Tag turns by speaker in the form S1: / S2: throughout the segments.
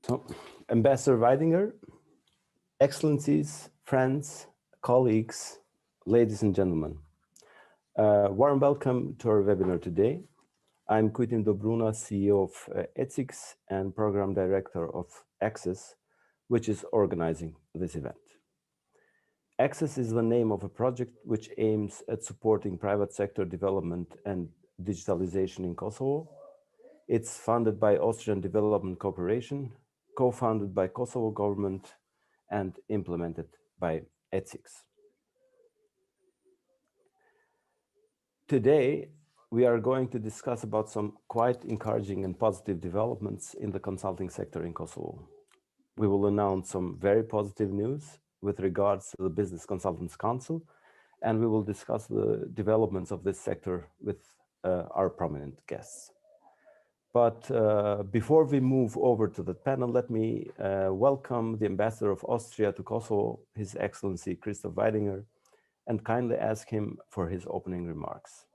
S1: So, Ambassador Weidinger, Excellencies, friends, colleagues, ladies and gentlemen, warm welcome to our webinar today. I'm Kvitin Dobruna, CEO of ETSIX and Program Director of Access, which is organizing this event. Access is the name of a project which aims at supporting private sector development and digitalization in Kosovo. It's funded by Austrian Development Cooperation, co-founded by Kosovo government and implemented by ETSIX. Today, we are going to discuss about some quite encouraging and positive developments in the consulting sector in Kosovo. We will announce some very positive news with regards to the Business Consultants Council, and we will discuss the developments of this sector with our prominent guests. But before we move over to the panel, let me welcome the Ambassador of Austria to Kosovo, His Excellency Christoph Weidinger, and kindly ask him for his opening remarks.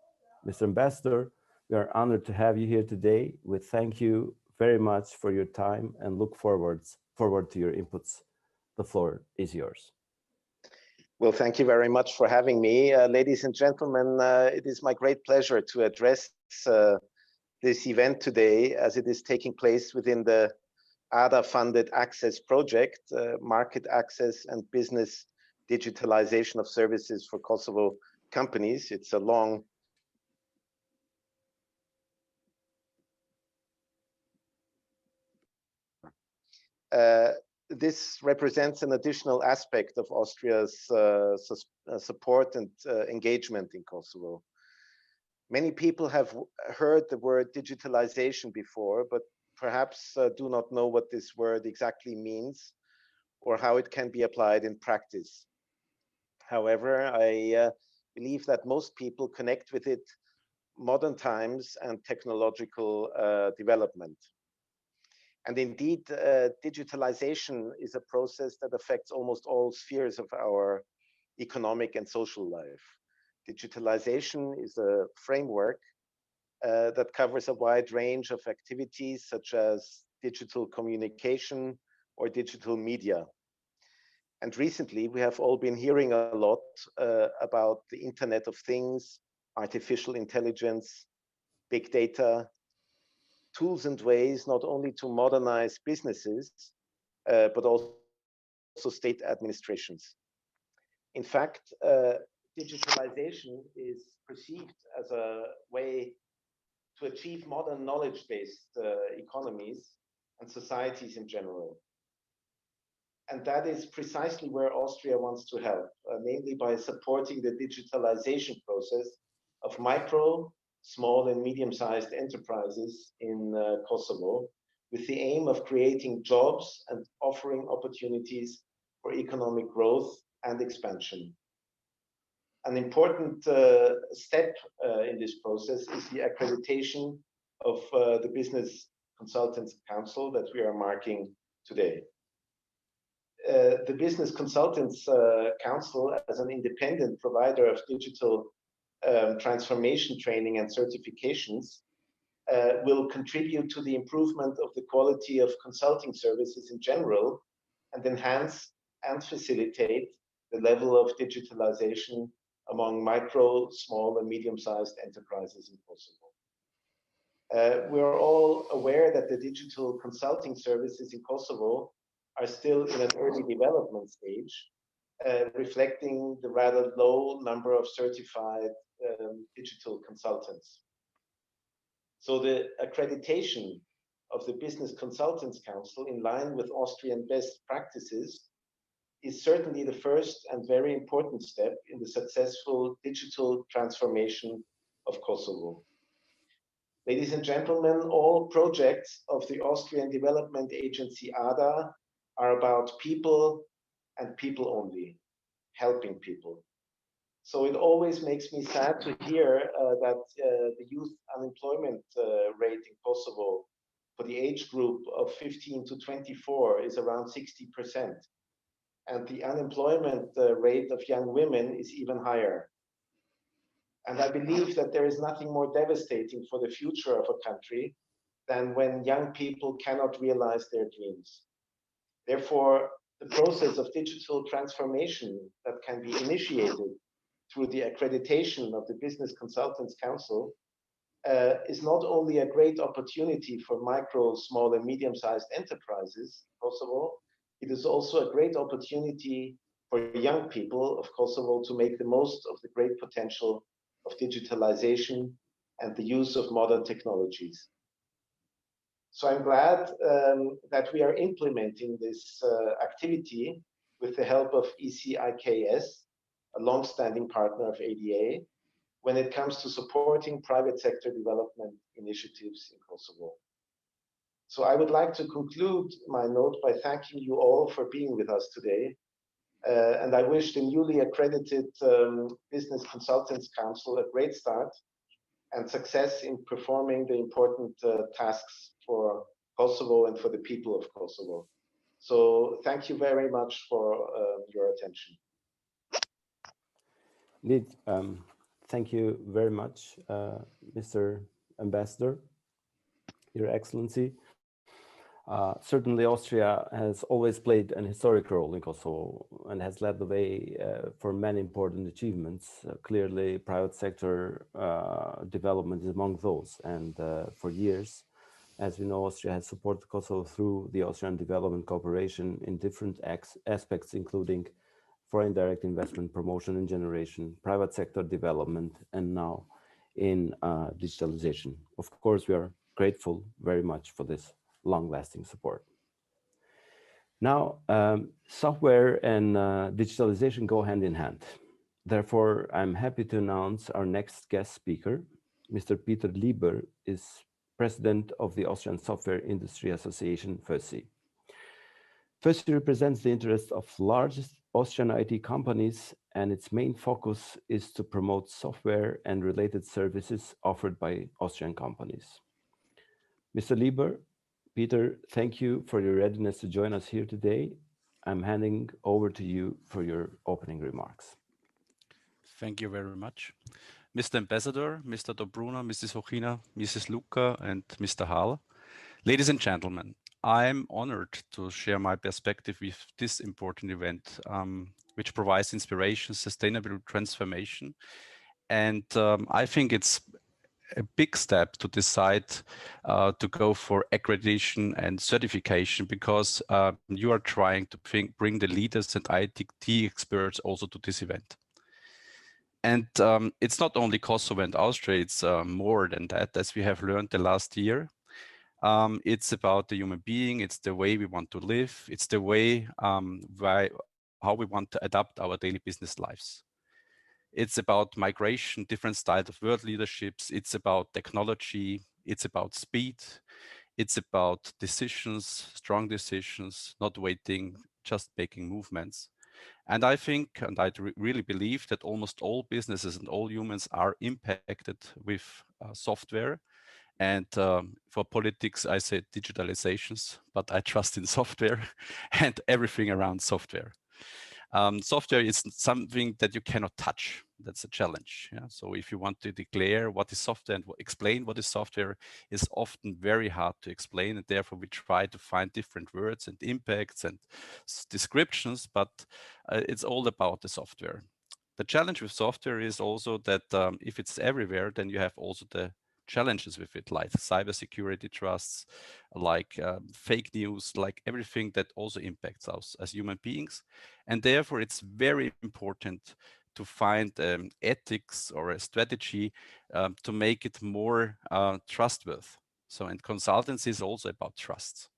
S1: Mr. Ambassador, we are honored to have you here today. We thank you very much for your time and look forward to your inputs. The floor is yours.
S2: Well, thank you very much for having me. Ladies and gentlemen, it is my great pleasure to address this event today as it is taking place within the ADA-funded Access project, Market Access and Business Digitalization of Services for Kosovo companies. It's a long this represents an additional aspect of Austria's support and engagement in Kosovo. Many people have heard the word digitalization before, but perhaps do not know what this word exactly means or how it can be applied in practice. However, I believe that most people connect with it modern times and technological development. And indeed, digitalization is a process that affects almost all spheres of our economic and social life. Digitalization is a framework that covers a wide range of activities such as digital communication or digital media. And recently, we have all been hearing a lot about the Internet of Things, artificial intelligence, big data, tools and ways not only to modernize businesses, but also state administrations. In fact, digitalization is perceived as a way to achieve modern knowledge-based economies and societies in general. And that is precisely where Austria wants to help, namely by supporting the digitalization process of micro, small and medium-sized enterprises in Kosovo, with the aim of creating jobs and offering opportunities for economic growth and expansion. An important step in this process is the accreditation of the Business Consultants Council that we are marking today. The Business Consultants Council, as an independent provider of digital transformation training and certifications, will contribute to the improvement of the quality of consulting services in general and enhance and facilitate the level of digitalization among micro, small and medium-sized enterprises in Kosovo. We're all aware that the digital consulting services in Kosovo are still in an early development stage, reflecting the rather low number of certified digital consultants. So the accreditation of the Business Consultants Council, in line with Austrian best practices, is certainly the first and very important step in the successful digital transformation of Kosovo. Ladies and gentlemen, all projects of the Austrian Development Agency ADA are about people and people only, helping people. So it always makes me sad to hear that the youth unemployment rate in Kosovo for the age group of 15 to 24 is around 60%. And the unemployment rate of young women is even higher. And I believe that there is nothing more devastating for the future of a country than when young people cannot realize their dreams. Therefore, the process of digital transformation that can be initiated through the accreditation of the Business Consultants Council is not only a great opportunity for micro, small, and medium-sized enterprises in Kosovo, it is also a great opportunity for young people of Kosovo to make the most of the great potential of digitalization and the use of modern technologies. So I'm glad that we are implementing this activity with the help of ECIKS, a long-standing partner of ADA, when it comes to supporting private sector development initiatives in Kosovo. So I would like to conclude my note by thanking you all for being with us today. And I wish the newly accredited Business Consultants Council a great start and success in performing the important tasks for Kosovo and for the people of Kosovo. So thank you very much for your attention.
S1: Indeed, thank you very much, Mr. Ambassador, Your Excellency. Certainly, Austria has always played an historic role in Kosovo and has led the way for many important achievements. Clearly, private sector development is among those. And for years, as we know, Austria has supported Kosovo through the Austrian Development Cooperation in different aspects, including foreign direct investment, promotion and generation, private sector development, and now in digitalization. Of course, we are grateful very much for this long-lasting support. Now, software and digitalization go hand in hand. Therefore, I'm happy to announce our next guest speaker. Mr. Peter Lieber is President of the Austrian Software Industry Association, FÖSI. FÖSI represents the interests of largest Austrian IT companies, and its main focus is to promote software and related services offered by Austrian companies. Mr. Lieber, Peter, thank you for your readiness to join us here today. I'm handing over to you for your opening remarks.
S3: Thank you very much. Mr. Ambassador, Mr. Dobruna, Mrs. Hochina, Mrs. Luca, and Mr. Hall. Ladies and gentlemen, I'm honored to share my perspective with this important event, which provides inspiration, sustainable transformation. And I think it's a big step to decide to go for accreditation and certification, because you are trying to bring the leaders and IT experts also to this event. And it's not only Kosovo and Austria, it's more than that, as we have learned the last year. It's about the human being, it's the way we want to live, it's the way how we want to adapt our daily business lives. It's about migration, different styles of world leaderships. It's about technology. It's about speed. It's about decisions, strong decisions, not waiting, just making movements. And I think, and I really believe that almost all businesses and all humans are impacted with software. And for politics, I say digitalizations, but I trust in software and everything around software. Software is something that you cannot touch. That's a challenge. Yeah? So if you want to declare what is software and explain what is software, is often very hard to explain. And therefore, we try to find different words and impacts and descriptions, but it's all about the software. The challenge with software is also that if it's everywhere, then you have also the challenges with it, like cybersecurity trusts, like fake news, like everything that also impacts us as human beings. And therefore, it's very important to find ethics or a strategy to make it more trustworthy. So, and consultancy is also about trust.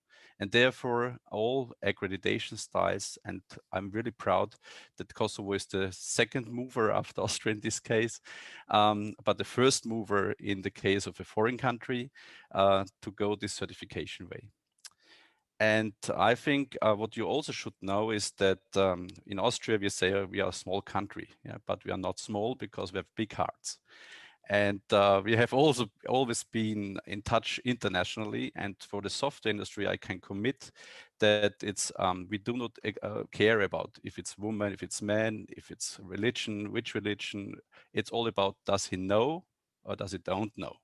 S3: And therefore, all accreditation styles, and I'm really proud that Kosovo is the second mover after Austria in this case, but the first mover in the case of a foreign country to go this certification way. And I think what you also should know is that in Austria, we say we are a small country, yeah, but we are not small because we have big hearts. And we have also always been in touch internationally. And for the software industry, I can commit that it's we do not care about if it's woman, if it's man, if it's religion, which religion. It's all about, does he know or does he don't know?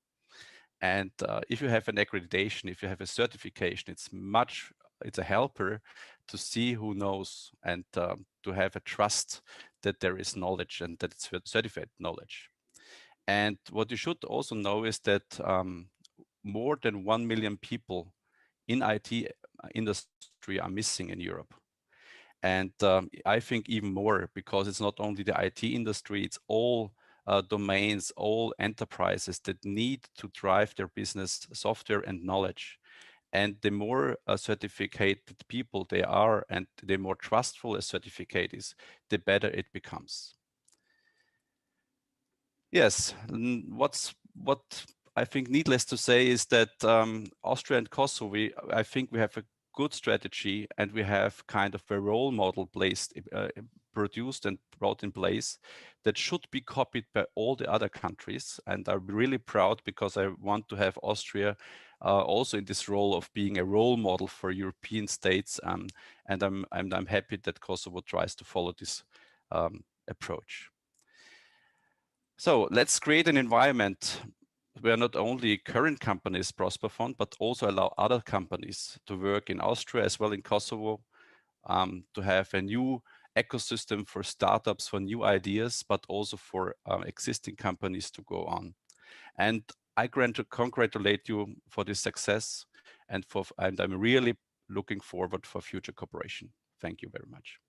S3: And if you have an accreditation, if you have a certification, it's a helper to see who knows and to have a trust that there is knowledge and that it's certified knowledge. And what you should also know is that more than 1 million people in IT industry are missing in Europe. And I think even more, because it's not only the IT industry, it's all domains, all enterprises that need to drive their business software and knowledge. And the more certificated people they are and the more trustful a certificate is, the better it becomes. Yes, what I think needless to say is that Austria and Kosovo, I think we have a good strategy and we have kind of a role model produced and brought in place that should be copied by all the other countries. And I'm really proud because I want to have Austria also in this role of being a role model for European states. And I'm happy that Kosovo tries to follow this approach. So let's create an environment where not only current companies prosper from, but also allow other companies to work in Austria as well in Kosovo, to have a new ecosystem for startups, for new ideas, but also for existing companies to go on. And I congratulate you for this success, and I'm really looking forward for future cooperation. Thank you very much.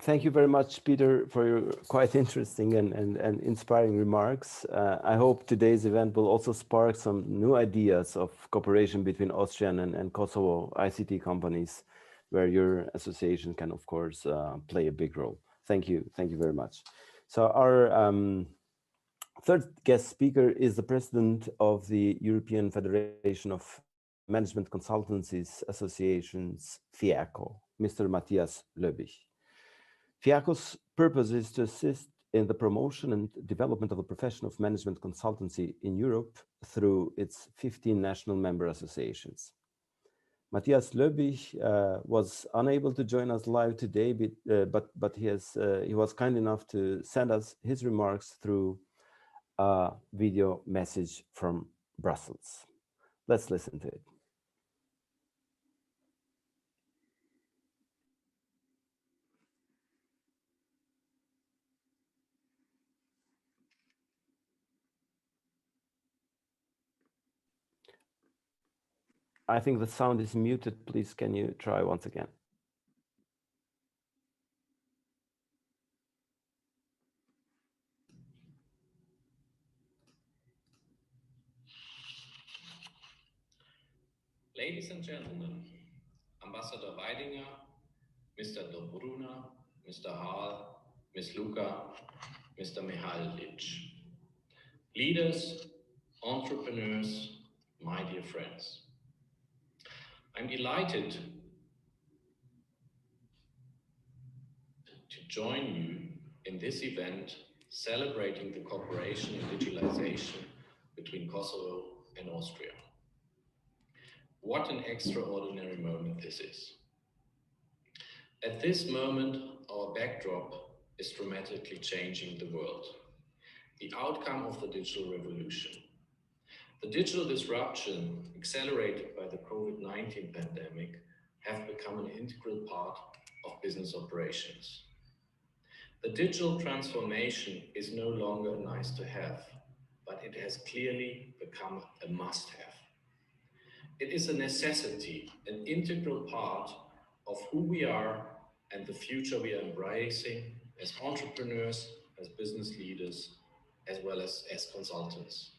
S1: Thank you very much, Peter, for your quite interesting and inspiring remarks. I hope today's event will also spark some new ideas of cooperation between Austrian and Kosovo ICT companies, where your association can, of course, play a big role. Thank you. Thank you very much. So our third guest speaker is the president of the European Federation of Management Consultancies Associations, FIACO, Mr. Matthias Löbig. FIACO's purpose is to assist in the promotion and development of the profession of management consultancy in Europe through its 15 national member associations. Matthias Löbig was unable to join us live today, but he was kind enough to send us his remarks through a video message from Brussels. Let's listen to it. I think the sound is muted. Please, can you try once again?
S4: Ladies and gentlemen, Ambassador Weidinger, Mr. Dobruna, Mr. Hall, Ms. Luca, Mr. Mihalic, leaders, entrepreneurs, my dear friends. I'm delighted to join you in this event celebrating the cooperation in digitalization between Kosovo and Austria. What an extraordinary moment this is. At this moment, our backdrop is dramatically changing the world, the outcome of the digital revolution. The digital disruption accelerated by the COVID-19 pandemic have become an integral part of business operations. The digital transformation is no longer nice to have, but it has clearly become a must-have. It is a necessity, an integral part of who we are and the future we are embracing as entrepreneurs, as business leaders, as well as consultants.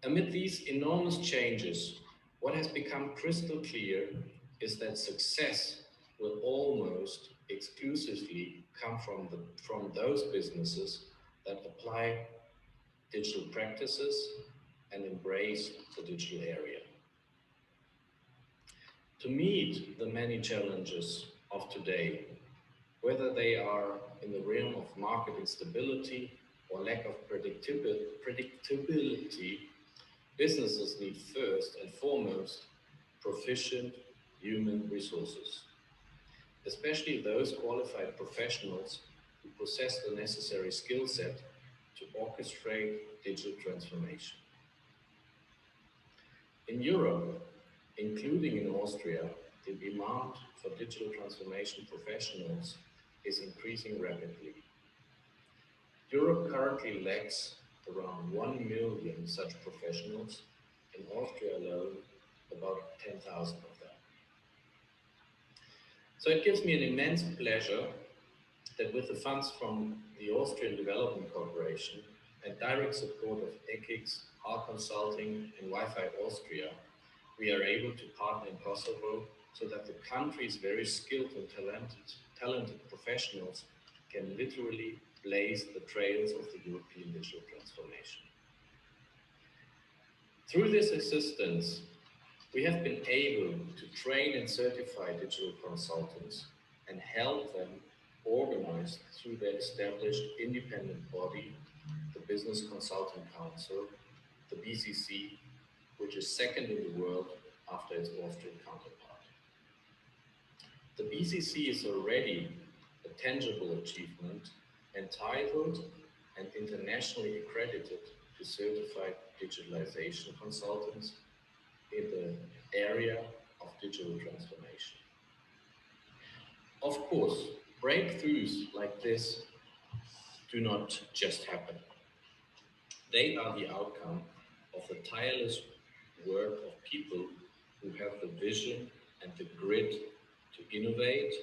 S4: Amid these enormous changes, what has become crystal clear is that success will almost exclusively come from those businesses that apply digital practices and embrace the digital area. To meet the many challenges of today, whether they are in the realm of market instability or lack of predictability, businesses need first and foremost proficient human resources, especially those qualified professionals who possess the necessary skill set to orchestrate digital transformation. In Europe, including in Austria, the demand for digital transformation professionals is increasing rapidly. Europe currently lacks around 1 million such professionals, in Austria alone about 10,000 of them. So it gives me an immense pleasure that with the funds from the Austrian Development Corporation and direct support of ECIX, R Consulting and Wi-Fi Austria, we are able to partner in Kosovo so that the country's very skilled and talented professionals can literally blaze the trails of the European digital transformation. Through this assistance, we have been able to train and certify digital consultants and help them organize through their established independent body, the Business Consulting Council, the BCC, which is second in the world after its Austrian counterpart. The BCC is already a tangible achievement, entitled and internationally accredited to certified digitalization consultants in the area of digital transformation. Of course, breakthroughs like this do not just happen. They are the outcome of the tireless work of people who have the vision and the grit to innovate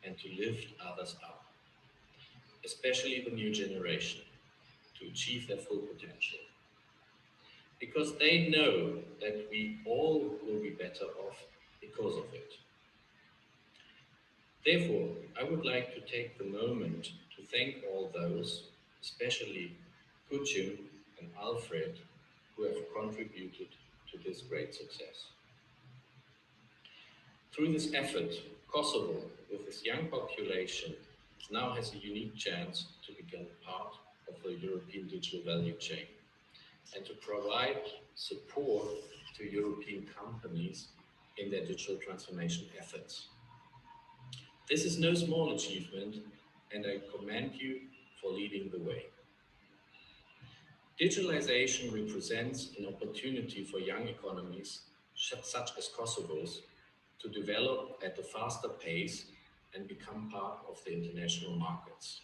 S4: and to lift others up, especially the new generation, to achieve their full potential. Because they know that we all will be better off because of it. Therefore, I would like to take the moment to thank all those, especially Kuchim and Alfred, who have contributed to this great success. Through this effort, Kosovo, with its young population, now has a unique chance to become part of the European digital value chain and to provide support to European companies in their digital transformation efforts. This is no small achievement, and I commend you for leading the way. Digitalization represents an opportunity for young economies, such as Kosovo's, to develop at a faster pace and become part of the international markets.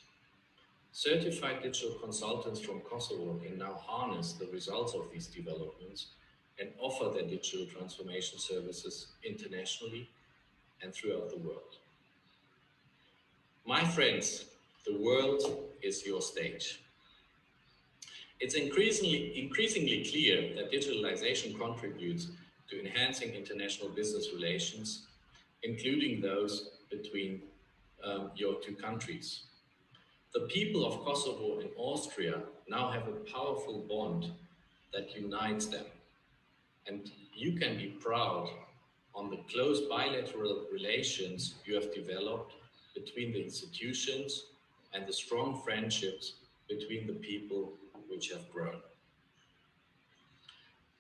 S4: Certified digital consultants from Kosovo can now harness the results of these developments and offer their digital transformation services internationally and throughout the world. My friends, the world is your stage. It's increasingly clear that digitalization contributes to enhancing international business relations, including those between your two countries. The people of Kosovo and Austria now have a powerful bond that unites them, and you can be proud on the close bilateral relations you have developed between the institutions and the strong friendships between the people which have grown.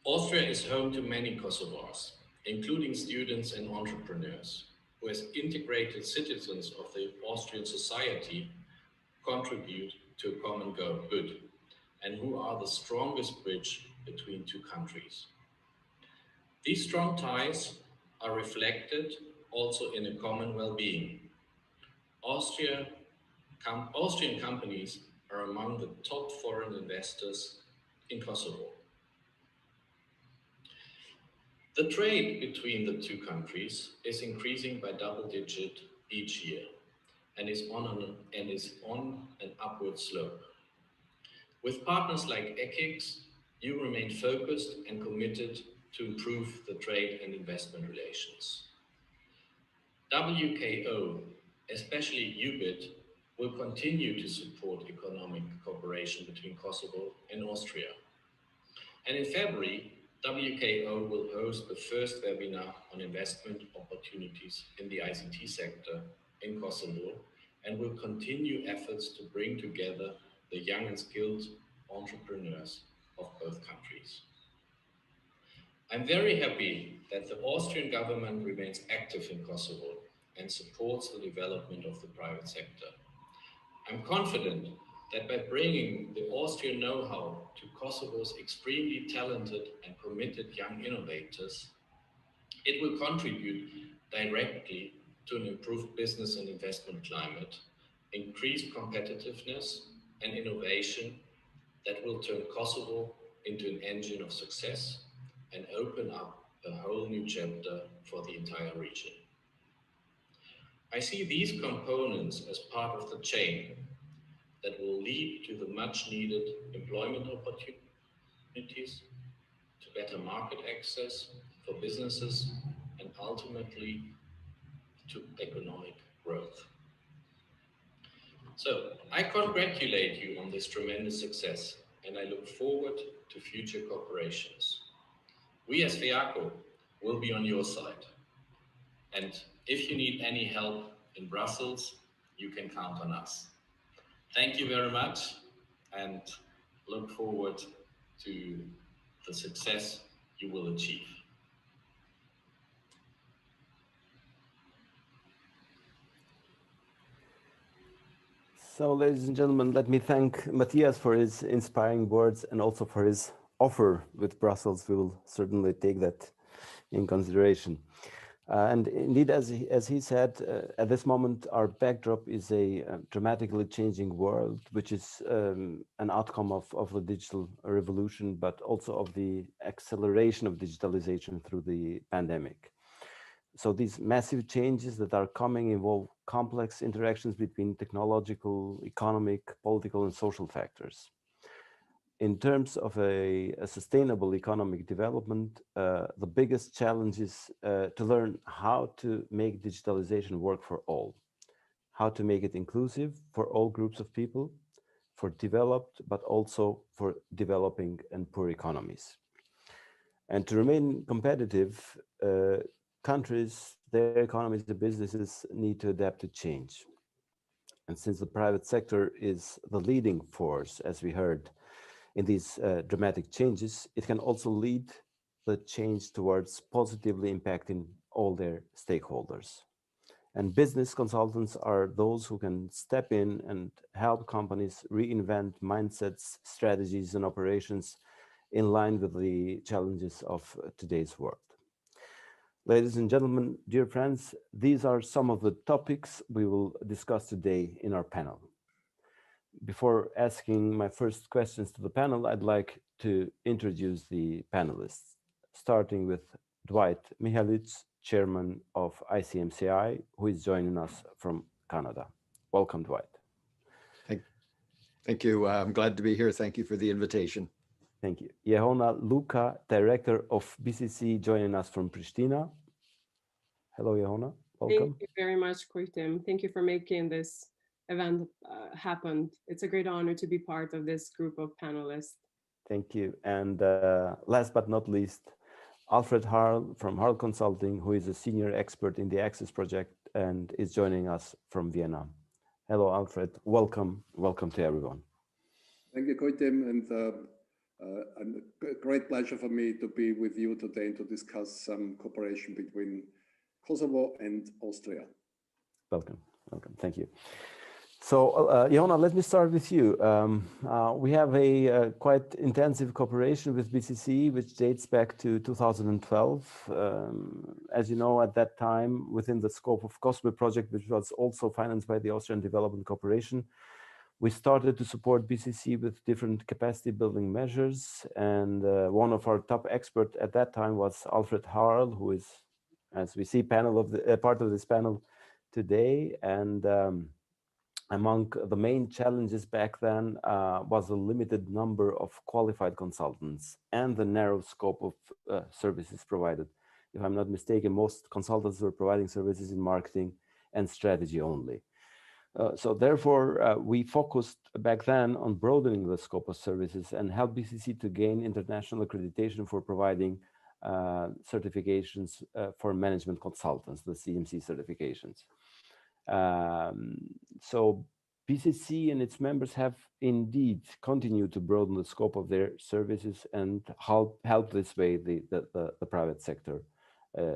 S4: Austria is home to many Kosovars, including students and entrepreneurs, who as integrated citizens of the Austrian society contribute to a common good, and who are the strongest bridge between two countries. These strong ties are reflected also in a common well-being. Austrian companies are among the top foreign investors in Kosovo. The trade between the two countries is increasing by double-digit each year and is on an upward slope. With partners like ECIX, you remain focused and committed to improve the trade and investment relations. WKO, especially UBIT, will continue to support economic cooperation between Kosovo and Austria. And in February, WKO will host the first webinar on investment opportunities in the ICT sector in Kosovo and will continue efforts to bring together the young and skilled entrepreneurs of both countries. I'm very happy that the Austrian government remains active in Kosovo and supports the development of the private sector. I'm confident that by bringing the Austrian know-how to Kosovo's extremely talented and committed young innovators, it will contribute directly to an improved business and investment climate, increased competitiveness and innovation that will turn Kosovo into an engine of success and open up a whole new chapter for the entire region. I see these components as part of the chain that will lead to the much needed employment opportunities, to better market access for businesses, and ultimately to economic growth. So I congratulate you on this tremendous success, and I look forward to future cooperations. We as FEACO will be on your side. And if you need any help in Brussels, you can count on us. Thank you very much, and look forward to the success you will achieve.
S1: So, ladies and gentlemen, let me thank Matthias for his inspiring words and also for his offer with Brussels. We will certainly take that in consideration. And indeed, as he said, at this moment, our backdrop is a dramatically changing world, which is an outcome of the digital revolution, but also of the acceleration of digitalization through the pandemic. So these massive changes that are coming involve complex interactions between technological, economic, political, and social factors. In terms of a sustainable economic development, the biggest challenge is to learn how to make digitalization work for all, how to make it inclusive for all groups of people, for developed, but also for developing and poor economies. And to remain competitive, countries, their economies, the businesses need to adapt to change. And since the private sector is the leading force, as we heard, in these dramatic changes, it can also lead the change towards positively impacting all their stakeholders. And business consultants are those who can step in and help companies reinvent mindsets, strategies, and operations in line with the challenges of today's world. Ladies and gentlemen, dear friends, these are some of the topics we will discuss today in our panel. Before asking my first questions to the panel, I'd like to introduce the panelists, starting with Dwight Mihalic, Chairman of ICMCI, who is joining us from Canada. Welcome, Dwight.
S5: Thank you. I'm glad to be here. Thank you for the invitation.
S1: Thank you. Jehona Luka, Director of BCC, joining us from Pristina. Hello, Jehona. Welcome.
S6: Thank you very much, Koitim. Thank you for making this event happen. It's a great honor to be part of this group of panelists.
S1: Thank you. And last but not least, Alfred Harl from Harl Consulting, who is a senior expert in the Access project and is joining us from Vienna. Hello, Alfred. Welcome. Welcome to everyone.
S7: Thank you, Koitim, and a great pleasure for me to be with you today and to discuss some cooperation between Kosovo and Austria.
S1: Welcome. Welcome. Thank you. So, Jehona, let me start with you. We have a quite intensive cooperation with BCC, which dates back to 2012. As you know, at that time, within the scope of Kosovo project, which was also financed by the Austrian Development Corporation, we started to support BCC with different capacity building measures. And one of our top experts at that time was Alfred Harl, who is, as we see, part of this panel today. And among the main challenges back then was a limited number of qualified consultants and the narrow scope of services provided. If I'm not mistaken, most consultants were providing services in marketing and strategy only. So therefore, we focused back then on broadening the scope of services and helped BCC to gain international accreditation for providing certifications for management consultants, the CMC certifications. So BCC and its members have indeed continued to broaden the scope of their services and help this way the private sector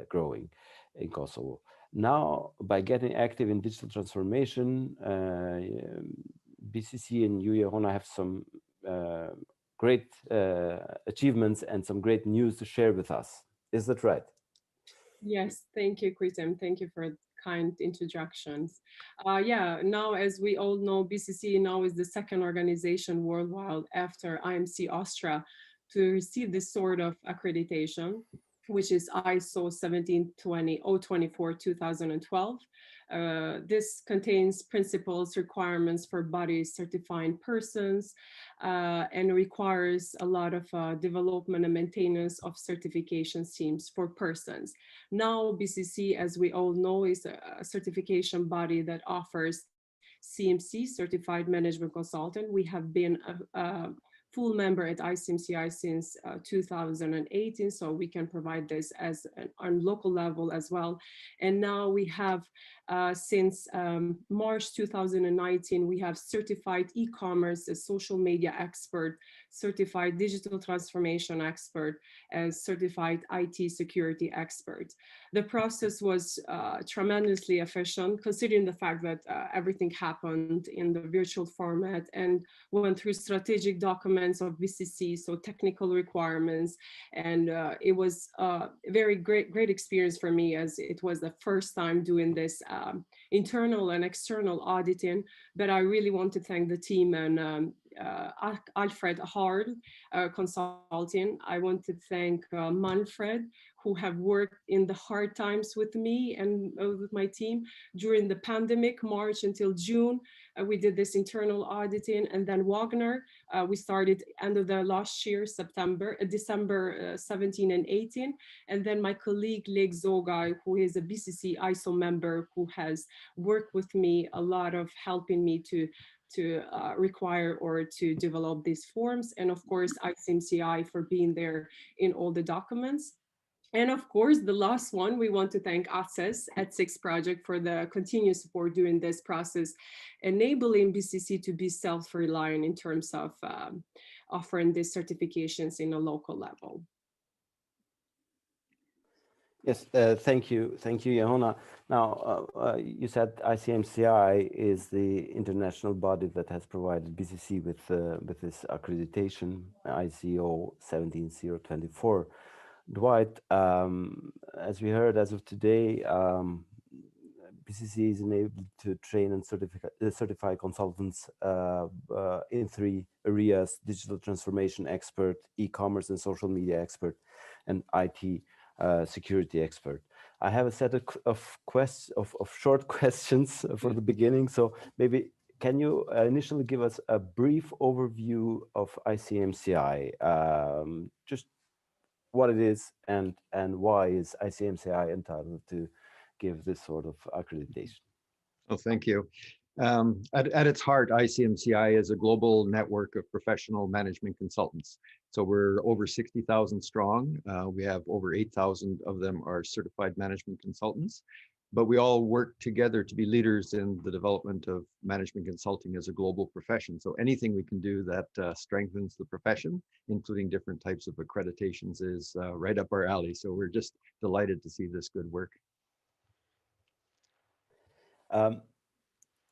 S1: growing in Kosovo. Now, by getting active in digital transformation, BCC and you, Johanna, have some great achievements and some great news to share with us. Is that right?
S6: Yes, thank you, Kritem. Thank you for kind introductions. Yeah, now as we all know, BCC now is the second organization worldwide after IMC Austria to receive this sort of accreditation, which is ISO 1720024-2012. This contains principles, requirements for bodies certifying persons, and requires a lot of development and maintenance of certification schemes for persons. Now, BCC, as we all know, is a certification body that offers CMC, Certified Management Consultant. We have been a full member at ICMCI since 2018, so we can provide this as on local level as well. And now we have, since March 2019, we have certified e-commerce, a social media expert, certified digital transformation expert, as certified IT security expert. The process was tremendously efficient, considering the fact that everything happened in the virtual format and went through strategic documents of BCC, so technical requirements. And it was a very great experience for me, as it was the first time doing this internal and external auditing. But I really want to thank the team and Alfred Hard Consulting. I want to thank Manfred, who have worked in the hard times with me and with my team during the pandemic, March until June. We did this internal auditing, and then Wagner, we started end of the last year, December 17 and 18. And then my colleague, Leg Zogai, who is a BCC ISO member, who has worked with me a lot of helping me to require or to develop these forms. And of course, ICMCI for being there in all the documents. And of course, the last one, we want to thank ACCESS at Six Project for the continuous support during this process, enabling BCC to be self-reliant in terms of offering these certifications in a local level.
S1: Yes, thank you, Johanna. Now, you said ICMCI is the international body that has provided BCC with this accreditation, ISO 17024. Dwight, as we heard, as of today, BCC is enabled to train and certify consultants in 3 areas: digital transformation expert, e-commerce and social media expert, and IT security expert. I have a set of short questions for the beginning. So maybe can you initially give us a brief overview of ICMCI, just what it is and why is ICMCI entitled to give this sort of accreditation?
S5: Oh, thank you. At its heart, ICMCI is a global network of professional management consultants. So we're over 60,000 strong. We have over 8,000 of them are certified management consultants, but we all work together to be leaders in the development of management consulting as a global profession. So anything we can do that strengthens the profession, including different types of accreditations, is right up our alley. So we're just delighted to see this good work.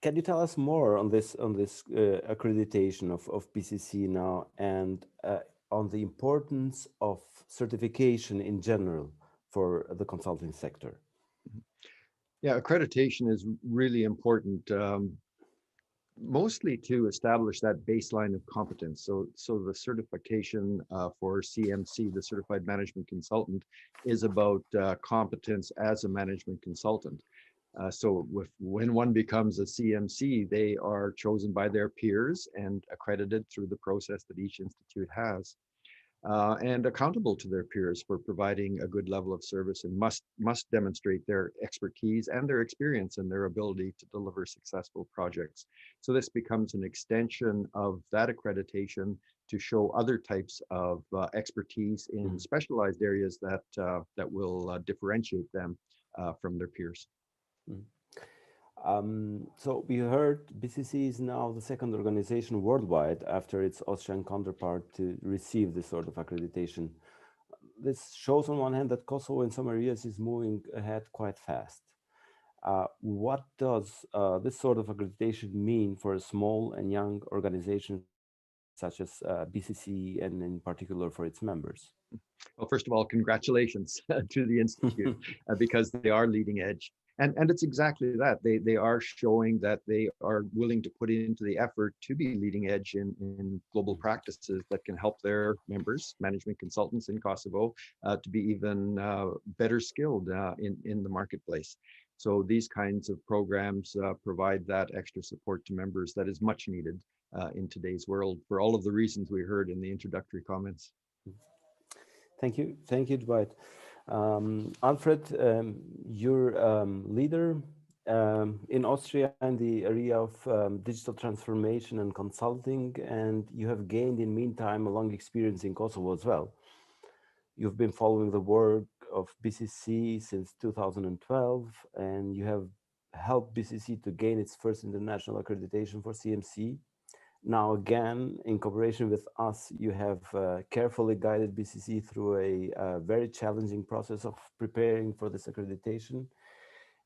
S1: Can you tell us more on this accreditation of BCC now, and on the importance of certification in general for the consulting sector?
S5: Yeah, accreditation is really important, mostly to establish that baseline of competence. So the certification for CMC, the Certified Management Consultant, is about competence as a management consultant. So when one becomes a CMC, they are chosen by their peers and accredited through the process that each institute has, and accountable to their peers for providing a good level of service, and must demonstrate their expertise and their experience and their ability to deliver successful projects. So this becomes an extension of that accreditation to show other types of expertise in specialized areas that will differentiate them from their peers.
S1: So we heard BCC is now the second organization worldwide after its Austrian counterpart to receive this sort of accreditation. This shows on one hand that Kosovo in some areas is moving ahead quite fast. What does this sort of accreditation mean for a small and young organization such as BCC, and in particular for its members?
S5: Well, first of all, congratulations to the Institute because they are leading edge. And it's exactly that. They are showing that they are willing to put into the effort to be leading edge in global practices that can help their members, management consultants in Kosovo, to be even better skilled in the marketplace. So these kinds of programs provide that extra support to members that is much needed in today's world for all of the reasons we heard in the introductory comments.
S1: Thank you, Dwight. Alfred, you're leader in Austria in the area of digital transformation and consulting, and you have gained in meantime a long experience in Kosovo as well. You've been following the work of BCC since 2012, and you have helped BCC to gain its first international accreditation for CMC. Now, again, in cooperation with us, you have carefully guided BCC through a very challenging process of preparing for this accreditation.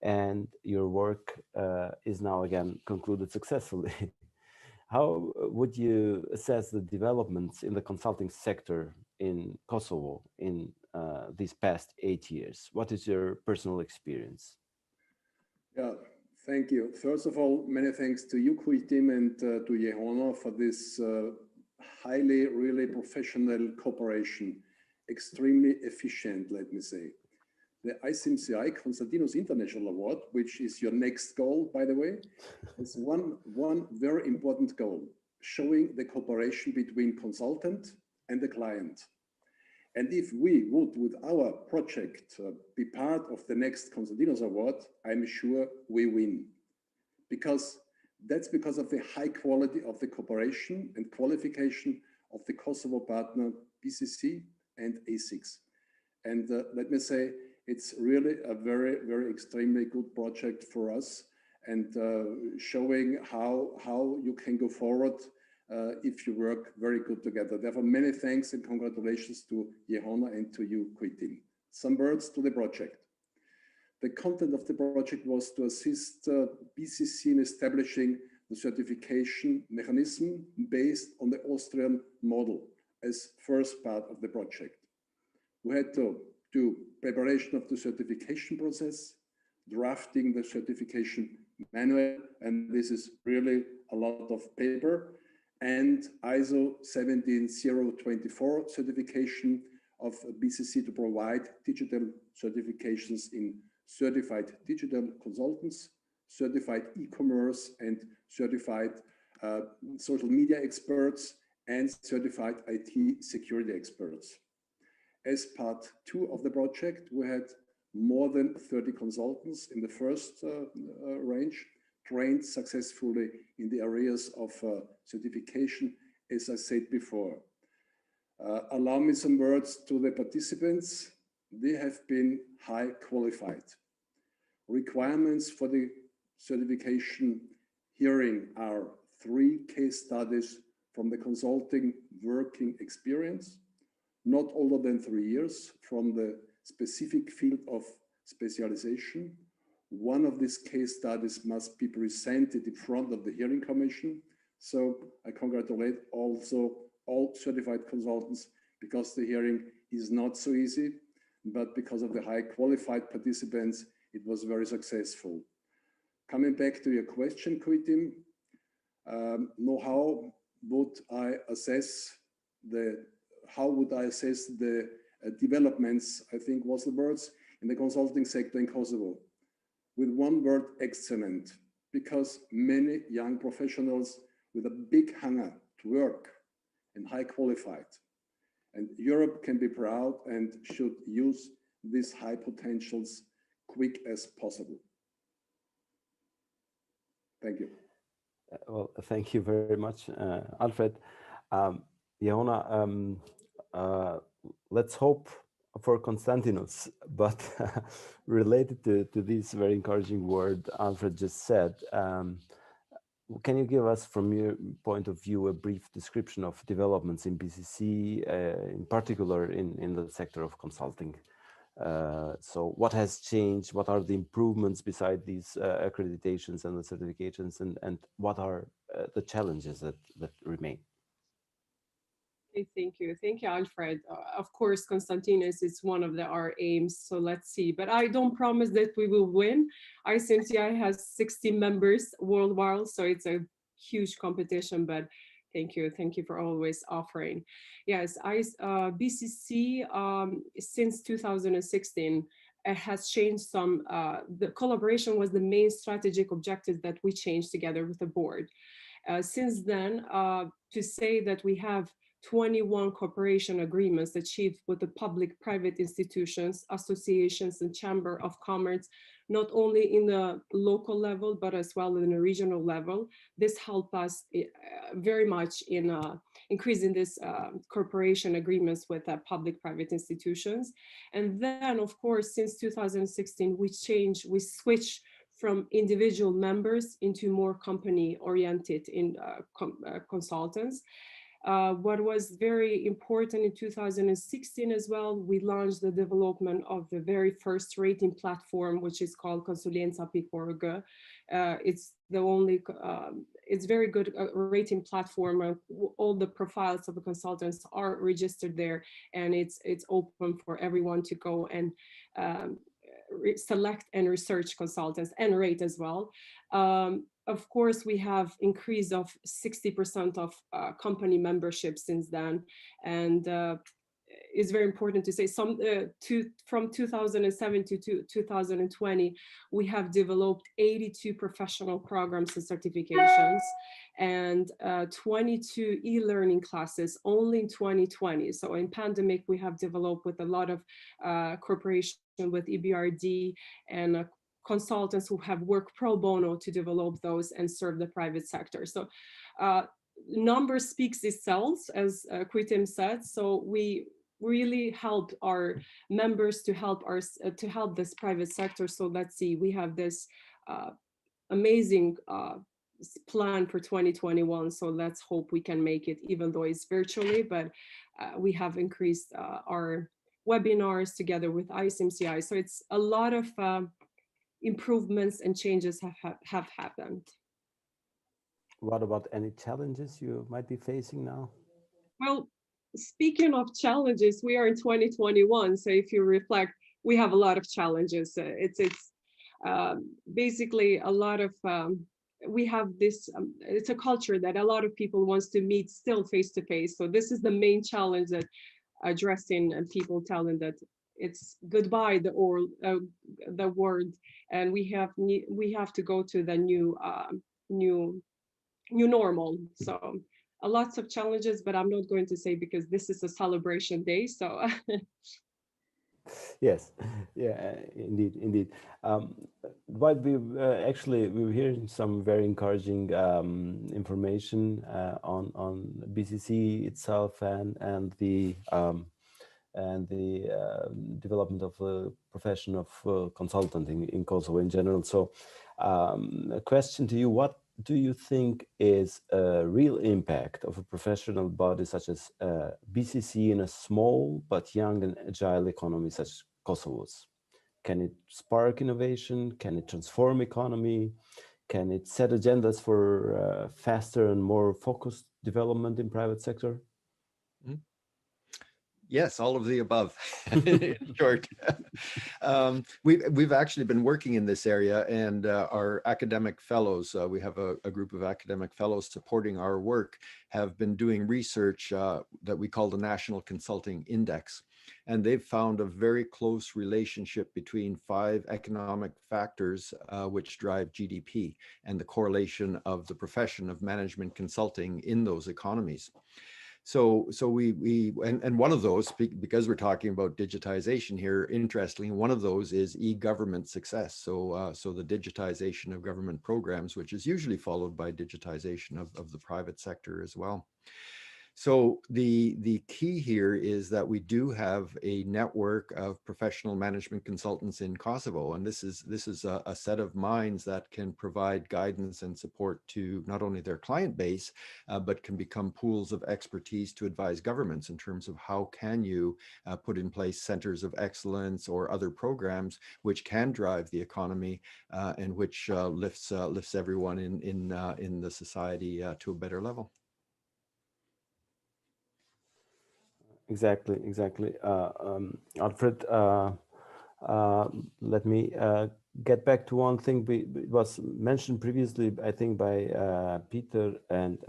S1: And your work is now again concluded successfully. How would you assess the developments in the consulting sector in Kosovo in these past 8 years? What is your personal experience?
S7: Yeah. Thank you. First of all, many thanks to you, team, and to Jehona for this highly, really professional cooperation, extremely efficient, let me say. The ICMCI Konstantinos International Award, which is your next goal, by the way, is one very important goal, showing the cooperation between consultant and the client. And if we would, with our project, be part of the next Konstantinos Award, I'm sure we win. That's because of the high quality of the cooperation and qualification of the Kosovo partner, BCC and A6. And let me say, it's really a very, very extremely good project for us, and showing how you can go forward if you work very good together. Therefore, many thanks and congratulations to Jehona and to you, team. Some words to the project. The content of the project was to assist BCC in establishing the certification mechanism based on the Austrian model as first part of the project. We had to do preparation of the certification process, drafting the certification manual, and this is really a lot of paper, and ISO 17024 certification of BCC to provide digital certifications in certified digital consultants, certified e-commerce and certified social media experts, and certified IT security experts. As part 2 of the project, we had more than 30 consultants in the first range, trained successfully in the areas of certification, as I said before. Allow me some words to the participants. They have been high qualified. Requirements for the certification hearing are 3 case studies from the consulting working experience, not older than 3 years, from the specific field of specialization. One of these case studies must be presented in front of the hearing commission. So I congratulate also all certified consultants, because the hearing is not so easy, but because of the high qualified participants, it was very successful. Coming back to your question, Kuitim, how would I assess the developments, I think was the words, in the consulting sector in Kosovo? With one word, excellent, because many young professionals with a big hunger to work and high qualified. And Europe can be proud and should use these high potentials quick as possible. Thank you.
S1: Well, thank you very much, Alfred. Jehona, let's hope for Konstantinos, but related to this very encouraging word Alfred just said, can you give us, from your point of view, a brief description of developments in BCC, in particular in the sector of consulting? So what has changed? What are the improvements beside these accreditations and the certifications, and what are the challenges that remain?
S6: Okay, thank you, Alfred. Of course, Konstantinos is one of our aims, so let's see. But I don't promise that we will win. ICMCI has 60 members worldwide, so it's a huge competition, but thank you for always offering. Yes, BCC since 2016 has changed some, the collaboration was the main strategic objective that we changed together with the board. Since then, to say that we have 21 cooperation agreements achieved with the public-private institutions, associations, and Chamber of Commerce, not only in the local level, but as well in the regional level. This helped us very much in increasing this cooperation agreements with public-private institutions. And then, of course, since 2016, we switched from individual members into more company-oriented consultants. What was very important in 2016 as well, we launched the development of the very first rating platform, which is called Konsulenza.org. It's the only, it's very good rating platform. All the profiles of the consultants are registered there, and it's open for everyone to go and select and research consultants and rate as well. Of course, we have increase of 60% of company membership since then, and it's very important to say from 2007 to 2020, we have developed 82 professional programs and certifications and 22 e-learning classes only in 2020. So in pandemic, we have developed with a lot of cooperation with EBRD and consultants who have worked pro bono to develop those and serve the private sector. So number speaks itself, as Quitim said. So we really help our members to help this private sector. So let's see, we have this amazing plan for 2021. So let's hope we can make it, even though it's virtually, but we have increased our webinars together with ICMCI. So it's a lot of improvements and changes have happened.
S1: What about any challenges you might be facing now?
S6: Well, speaking of challenges, we are in 2021. So if you reflect, we have a lot of challenges. It's basically a lot of, we have this, it's a culture that a lot of people wants to meet still face to face. So this is the main challenge that addressing and people telling that it's goodbye the word, and we have to go to the new normal. So lots of challenges, but I'm not going to say because this is a celebration day. So
S1: yes, yeah, indeed. But we're hearing some very encouraging information on BCC itself and the development of the profession of consulting in Kosovo in general. So a question to you, what do you think is a real impact of a professional body such as BCC in a small but young and agile economy such as Kosovo's? Can it spark innovation? Can it transform economy? Can it set agendas for faster and more focused development in private sector?
S5: Yes, all of the above, in short. We've actually been working in this area, and our academic fellows, we have a group of academic fellows supporting our work, have been doing research that we call the National Consulting Index. And they've found a very close relationship between 5 economic factors which drive GDP and the correlation of the profession of management consulting in those economies. So and one of those, because we're talking about digitization here, interestingly, one of those is e-government success. So the digitization of government programs, which is usually followed by digitization of the private sector as well. So the key here is that we do have a network of professional management consultants in Kosovo, and this is a set of minds that can provide guidance and support to not only their client base, but can become pools of expertise to advise governments in terms of how can you put in place centers of excellence or other programs which can drive the economy and which lifts everyone in the society to a better level.
S1: Exactly. Alfred, let me get back to one thing. It was mentioned previously, I think, by Peter and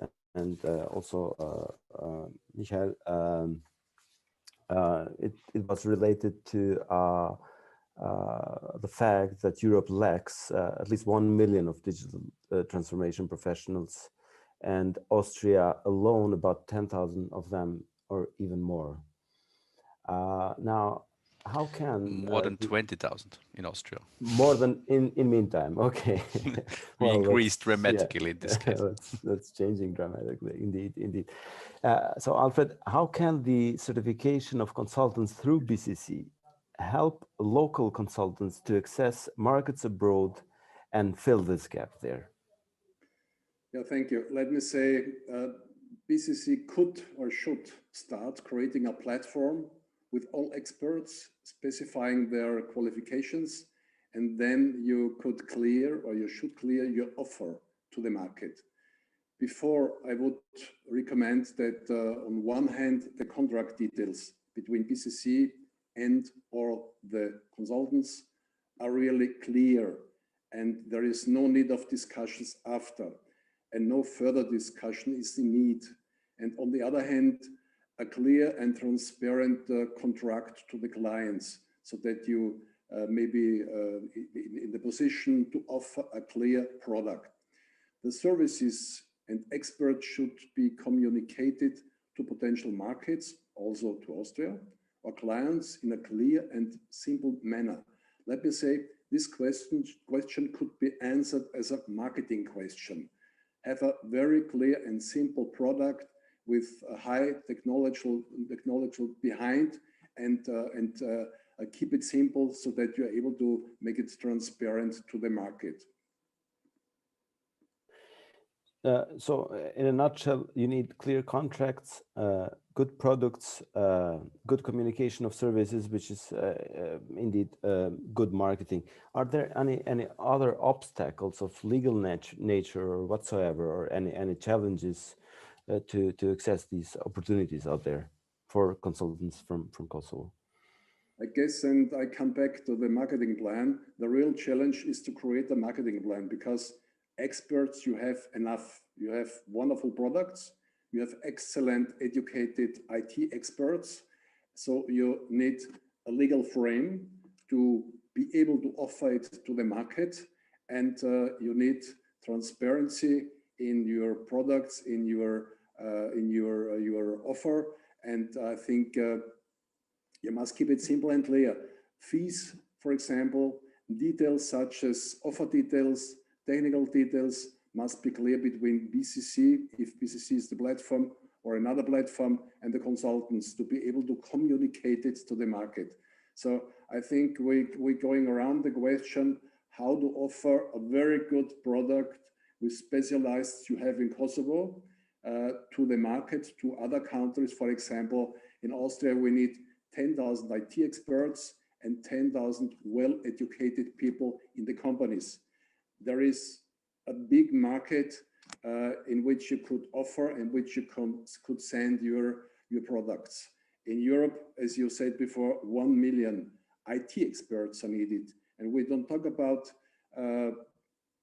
S1: also Michael. It was related to the fact that Europe lacks at least 1 million of digital transformation professionals, and Austria alone about 10,000 of them, or even more. Now, how can
S3: more than 20,000 in Austria?
S1: More than in meantime, okay.
S3: We increased dramatically in this case.
S1: That's changing dramatically, indeed. So, Alfred, how can the certification of consultants through BCC help local consultants to access markets abroad and fill this gap there?
S7: Yeah, thank you. Let me say, BCC could or should start creating a platform with all experts specifying their qualifications, and then you could clear, or you should clear, your offer to the market. Before, I would recommend that on one hand, the contract details between BCC and or the consultants are really clear, and there is no need of discussions after, and no further discussion is in need. And on the other hand, a clear and transparent contract to the clients, so that you may be in the position to offer a clear product. The services and experts should be communicated to potential markets, also to Austria, or clients in a clear and simple manner. Let me say, this question could be answered as a marketing question. Have a very clear and simple product with a high technological behind, and keep it simple so that you're able to make it transparent to the market.
S1: So in a nutshell, you need clear contracts, good products, good communication of services, which is indeed good marketing. Are there any other obstacles of legal nature or whatsoever, or any challenges to access these opportunities out there for consultants from Kosovo?
S7: I guess, and I come back to the marketing plan, the real challenge is to create a marketing plan, because experts you have enough. You have wonderful products, you have excellent educated IT experts, so you need a legal frame to be able to offer it to the market, and you need transparency in your products, in your offer, and I think you must keep it simple and clear. Fees, for example, details such as offer details, technical details must be clear between BCC, if BCC is the platform, or another platform, and the consultants, to be able to communicate it to the market. So I think we're going around the question how to offer a very good product with specialized you have in Kosovo to the market, to other countries. For example, in Austria, we need 10,000 IT experts and 10,000 well-educated people in the companies. There is a big market in which you could offer and which you could send your products. In Europe, as you said before, 1 million IT experts are needed. And we don't talk about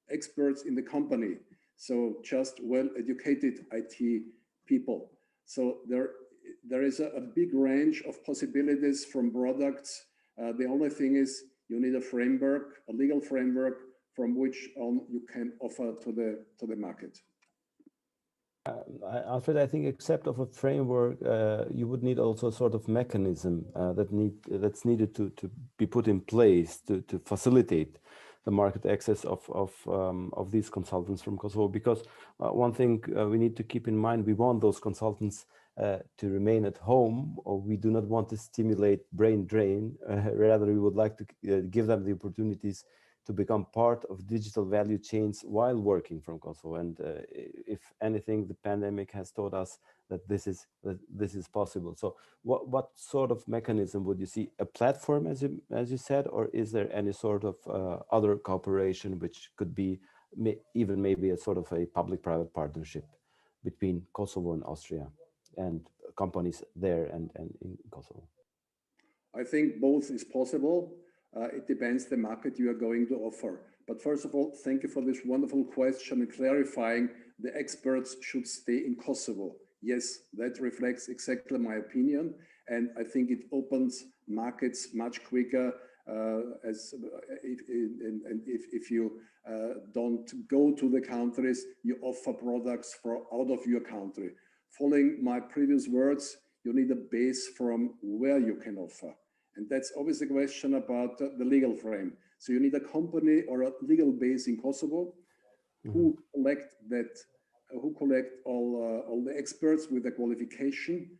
S7: experts in the company, so just well-educated IT people. So there is a big range of possibilities from products. The only thing is you need a framework, a legal framework, from which you can offer to the market.
S1: Alfred, I think except of a framework, you would need also a sort of mechanism that's needed to be put in place to facilitate the market access of these consultants from Kosovo. Because one thing we need to keep in mind, we want those consultants to remain at home, or we do not want to stimulate brain drain. Rather, we would like to give them the opportunities to become part of digital value chains while working from Kosovo. And if anything, the pandemic has taught us that this is possible. So what sort of mechanism would you see? A platform, as you said, or is there any sort of other cooperation which could be even maybe a sort of a public-private partnership between Kosovo and Austria and companies there and in Kosovo?
S7: I think both is possible. It depends the market you are going to offer. But first of all, thank you for this wonderful question and clarifying the experts should stay in Kosovo. Yes, that reflects exactly my opinion. And I think it opens markets much quicker if you don't go to the countries, you offer products out of your country. Following my previous words, you need a base from where you can offer. And that's always a question about the legal frame. So you need a company or a legal base in Kosovo who collect all the experts with the qualification,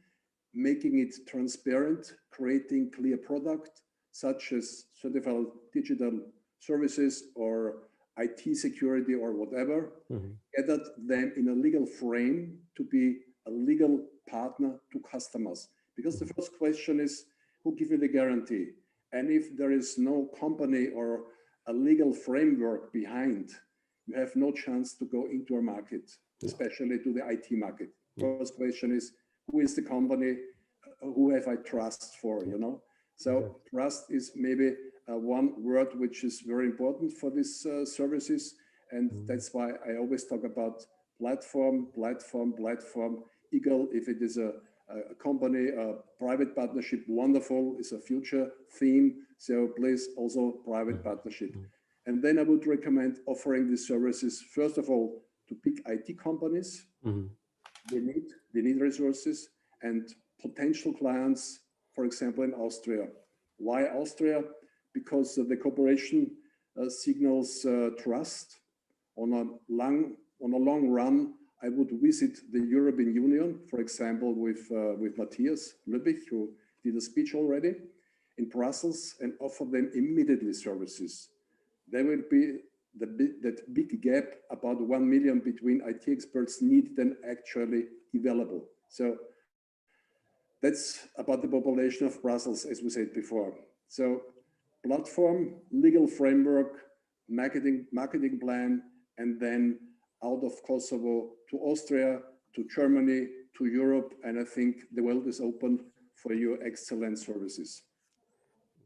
S7: making it transparent, creating clear product, such as certified digital services or IT security or whatever, gathered them in a legal frame to be a legal partner to customers. Because the first question is, who gives you the guarantee? And if there is no company or a legal framework behind, you have no chance to go into a market, especially to the IT market. First question is, who is the company? Who have I trust for, you know? So trust is maybe one word which is very important for these services. And that's why I always talk about platform, equal if it is a company, a private partnership, wonderful, is a future theme. So please also private partnership. And then I would recommend offering these services, first of all, to big IT companies. They need resources and potential clients, for example, in Austria. Why Austria? Because the cooperation signals trust. On a long run, I would visit the European Union, for example, with Matthias Lübbich, who did a speech already in Brussels, and offer them immediately services. There will be that big gap, about 1 million between IT experts need than actually available. So that's about the population of Brussels, as we said before. So platform, legal framework, marketing plan, and then out of Kosovo to Austria, to Germany, to Europe. And I think the world is open for your excellent services.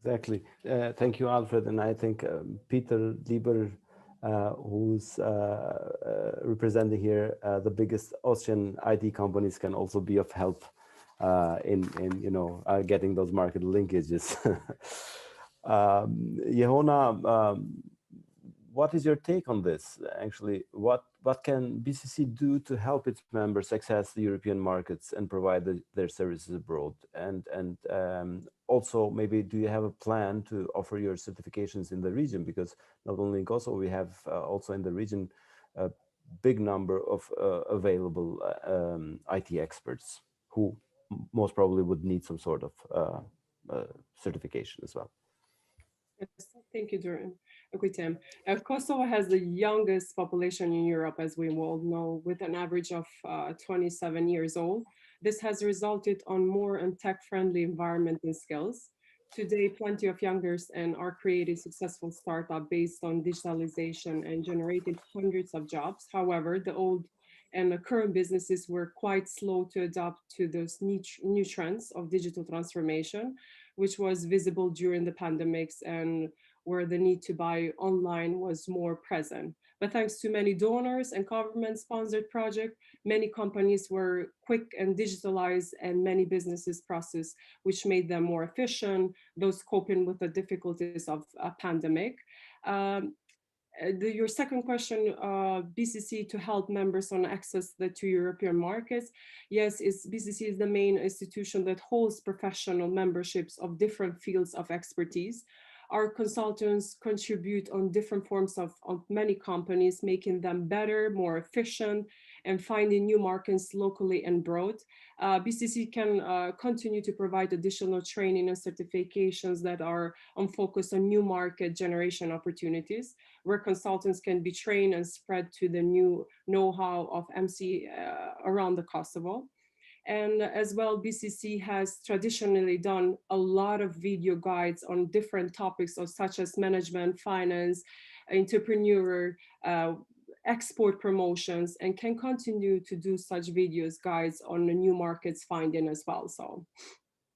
S1: Exactly. Thank you, Alfred. And I think Peter Lieber, who's representing here the biggest Austrian IT companies, can also be of help in getting those market linkages. Jehona, what is your take on this? Actually, what can BCC do to help its members access the European markets and provide their services abroad? And also, maybe do you have a plan to offer your certifications in the region? Because not only in Kosovo, we have also in the region a big number of available IT experts who most probably would need some sort of certification as well.
S6: Yes, thank you, Duran. Okay, Tim. Kosovo has the youngest population in Europe, as we all know, with an average of 27 years old. This has resulted on more and tech-friendly environment and skills. Today, plenty of youngers and are creating successful startup based on digitalization and generated hundreds of jobs. However, the old and the current businesses were quite slow to adapt to those new trends of digital transformation, which was visible during the pandemics and where the need to buy online was more present. But thanks to many donors and government-sponsored projects, many companies were quick and digitalized, and many businesses process, which made them more efficient, those coping with the difficulties of a pandemic. Your second question, BCC to help members on access to European markets. Yes, BCC is the main institution that holds professional memberships of different fields of expertise. our consultants contribute on different forms of many companies, making them better, more efficient, and finding new markets locally and broad. BCC can continue to provide additional training and certifications that are on focus on new market generation opportunities, where consultants can be trained and spread to the new know-how of MC around the Kosovo. And as well, BCC has traditionally done a lot of video guides on different topics such as management, finance, entrepreneur, export promotions, and can continue to do such videos guides on the new markets finding as well. So,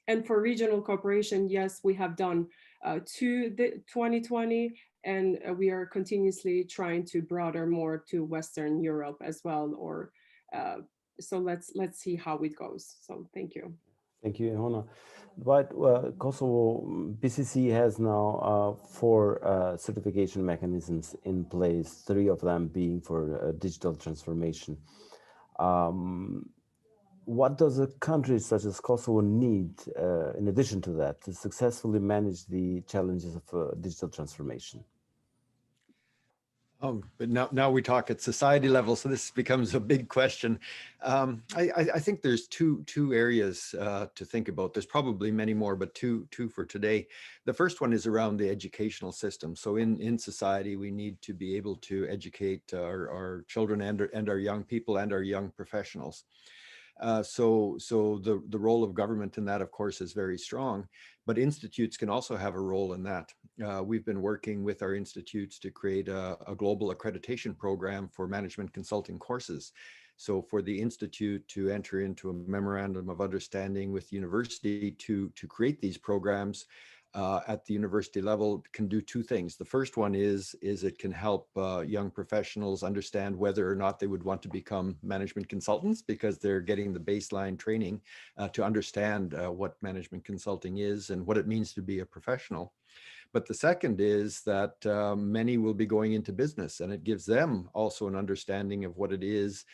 S6: and for regional cooperation, yes, we have done 2020, and we are continuously trying to broaden more to Western Europe as well. Or so let's see how it goes. So thank you.
S1: Thank you, Ilona. But Kosovo, BCC has now 4 certification mechanisms in place, 3 of them being for digital transformation. What does a country such as Kosovo need, in addition to that, to successfully manage the challenges of digital transformation?
S5: But now we talk at society level, so this becomes a big question. I think there's two areas to think about. There's probably many more, but two for today. The first one is around the educational system. So in society, we need to be able to educate our children and our young people and our young professionals. So the role of government in that, of course, is very strong, but institutes can also have a role in that. We've been working with our institutes to create a global accreditation program for management consulting courses. So for the institute to enter into a memorandum of understanding with the university to create these programs at the university level can do 2 things. The first one is it can help young professionals understand whether or not they would want to become management consultants, because they're getting the baseline training to understand what management consulting is and what it means to be a professional. But the second is that many will be going into business, and it gives them also an understanding of what it is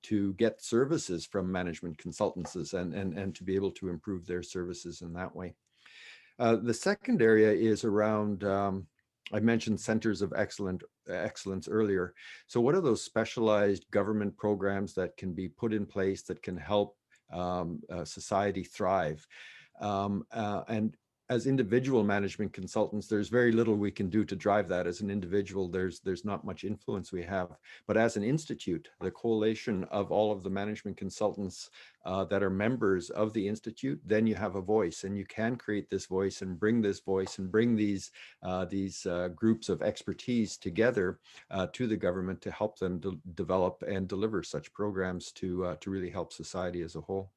S5: to get services from management consultants and to be able to improve their services in that way. The second area is around, I mentioned centers of excellence earlier. So what are those specialized government programs that can be put in place that can help society thrive? And as individual management consultants, there's very little we can do to drive that. As an individual, there's not much influence we have. But as an institute, the coalition of all of the management consultants that are members of the institute, then you have a voice, and you can create this voice and bring this voice and bring these groups of expertise together to the government to help them develop and deliver such programs to really help society as a whole.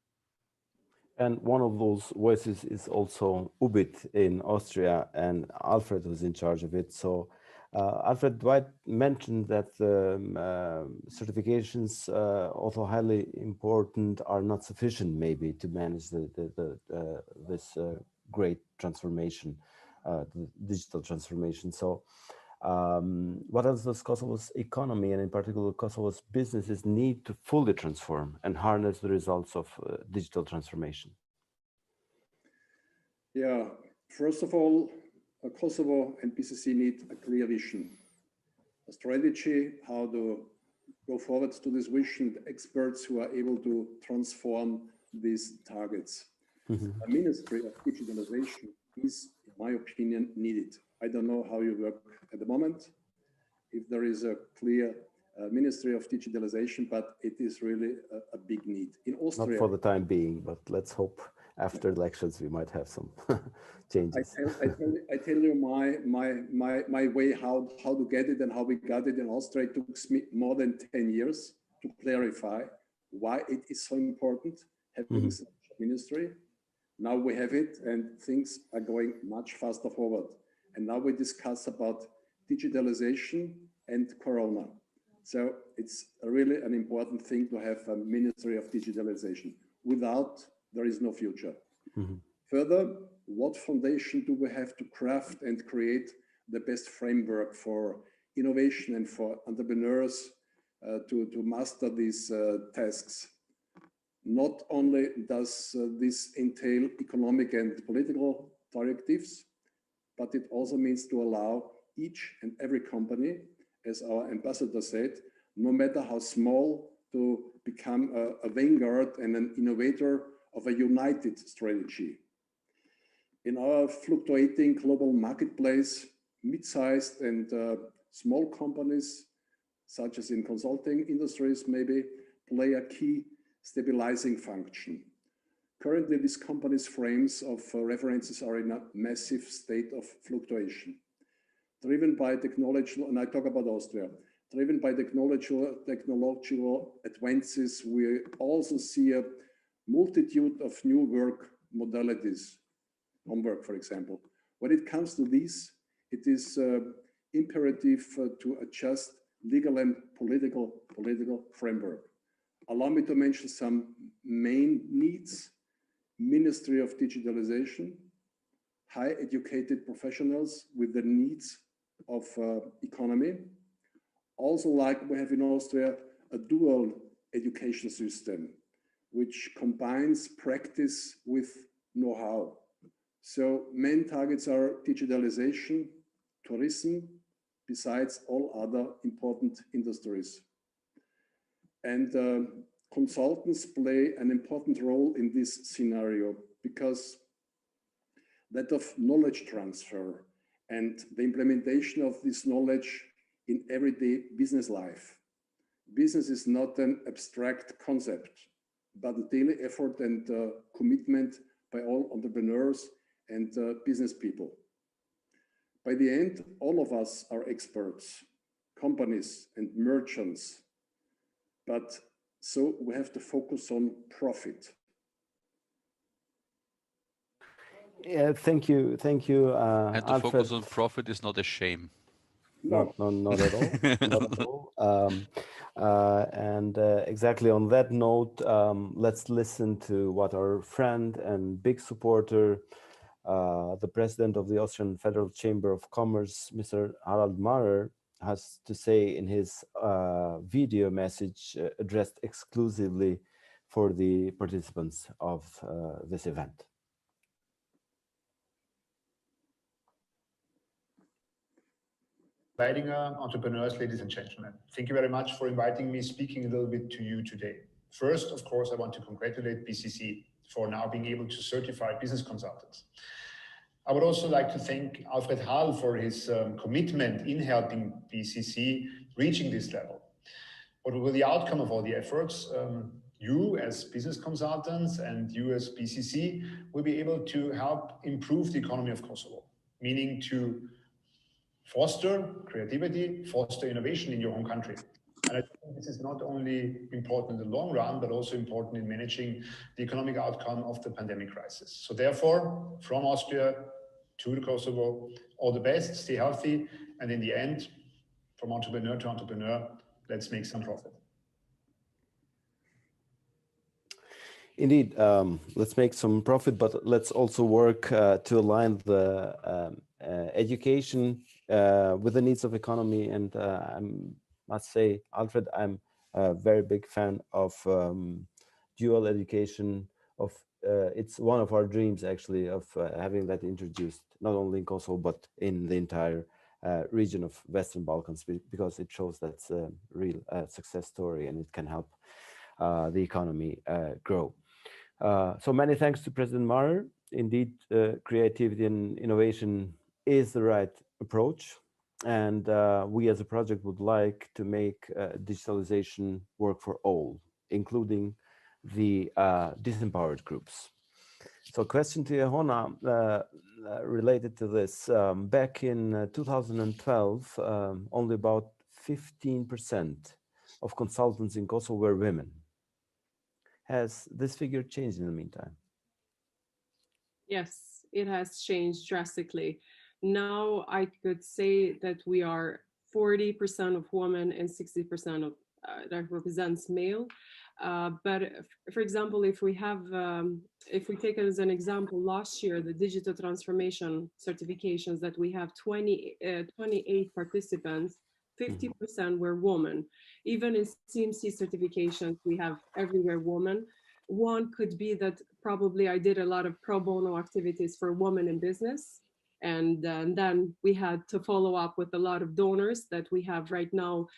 S1: And one of those voices is also UBIT in Austria, and Alfred was in charge of it. So Alfred, Dwight mentioned that certifications, although highly important, are not sufficient maybe to manage this great transformation, the digital transformation. So what else does Kosovo's economy, and in particular Kosovo's businesses, need to fully transform and harness the results of digital transformation?
S7: Yeah, first of all, Kosovo and BCC need a clear vision, a strategy, how to go forward to this vision, the experts who are able to transform these targets.
S1: Mm-hmm.
S7: A Ministry of Digitalization is, in my opinion, needed. I don't know how you work at the moment, if there is a clear Ministry of Digitalization, but it is really a big need. In Austria,
S1: not for the time being, but let's hope after elections we might have some changes.
S7: I tell you my way how to get it and how we got it in Austria. It took me more than 10 years to clarify why it is so important having such a ministry. Now we have it, and things are going much faster forward. And now we discuss about digitalization and Corona. So it's really an important thing to have a Ministry of Digitalization. Without, there is no future. Mm-hmm. Further, what foundation do we have to craft and create the best framework for innovation and for entrepreneurs to master these tasks? Not only does this entail economic and political directives, but it also means to allow each and every company, as our ambassador said, no matter how small, to become a vanguard and an innovator of a united strategy. In our fluctuating global marketplace, mid-sized and small companies, such as in consulting industries, maybe play a key stabilizing function. Currently, these companies' frames of references are in a massive state of fluctuation. Driven by technological, and I talk about Austria, driven by technological advances, we also see a multitude of new work modalities, homework, for example. When it comes to these, it is imperative to adjust legal and political framework. Allow me to mention some main needs: Ministry of Digitalization, high educated professionals with the needs of economy. Also, like we have in Austria, a dual education system, which combines practice with know-how. So main targets are digitalization, tourism, besides all other important industries. And consultants play an important role in this scenario because that of knowledge transfer and the implementation of this knowledge in everyday business life. Business is not an abstract concept, but a daily effort and commitment by all entrepreneurs and business people. By the end, all of us are experts, companies and merchants, but so we have to focus on profit.
S1: Yeah, thank you,
S3: And to
S1: Alfred.
S3: focus on profit is not a shame.
S1: No, not at all. Not at all. Exactly on that note, let's listen to what our friend and big supporter, the president of the Austrian Federal Chamber of Commerce, Mr. Harald Mahrer, has to say in his video message addressed exclusively for the participants of this event.
S8: Lighting entrepreneurs, ladies and gentlemen, thank you very much for inviting me, speaking a little bit to you today. First, of course, I want to congratulate BCC for now being able to certify business consultants. I would also like to thank Alfred Hall for his commitment in helping BCC reaching this level. What will be the outcome of all the efforts? You as business consultants and you as BCC will be able to help improve the economy of Kosovo, meaning to foster creativity, foster innovation in your home country. And I think this is not only important in the long run, but also important in managing the economic outcome of the pandemic crisis. So therefore, from Austria to Kosovo, all the best, stay healthy, and in the end, from entrepreneur to entrepreneur, let's make some profit.
S1: Indeed, let's make some profit, but let's also work to align the education with the needs of economy. And I must say, Alfred, I'm a very big fan of dual education. It's one of our dreams, actually, of having that introduced not only in Kosovo but in the entire region of Western Balkans, because it shows that's a real success story and it can help the economy grow. So many thanks to President Mahrer. Indeed, creativity and innovation is the right approach. And we as a project would like to make digitalization work for all, including the disempowered groups. So question to Jehona related to this. Back in 2012, only about 15% of consultants in Kosovo were women. Has this figure changed in the meantime?
S6: Yes, it has changed drastically. Now I could say that we are 40% of women and 60% of that represents male. But for example, if we take it as an example, last year, the digital transformation certifications that we have 28 participants, 50% were women. Even in ICMCI certifications, we have everywhere women. One could be that probably I did a lot of pro bono activities for women in business. And then we had to follow up with a lot of donors that we have right now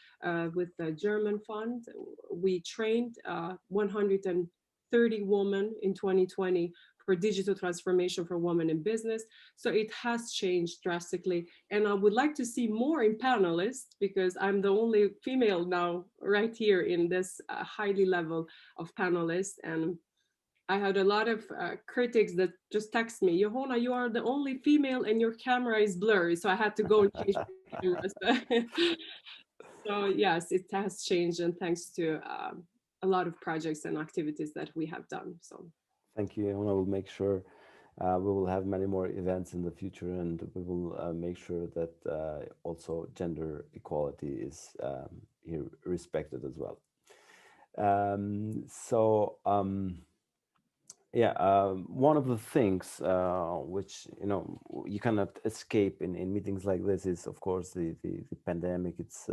S6: with the German fund. We trained 130 women in 2020 for digital transformation for women in business. So it has changed drastically. And I would like to see more in panelists, because I'm the only female now right here in this highly level of panelists. And I had a lot of critics that just text me, Johanna, you are the only female and your camera is blurry. So I had to go and change my camera. So yes, it has changed, and thanks to a lot of projects and activities that we have done. So
S1: thank you. I will make sure we will have many more events in the future, and we will make sure that also gender equality is here respected as well. One of the things which you cannot escape in meetings like this is, of course, the pandemic. It's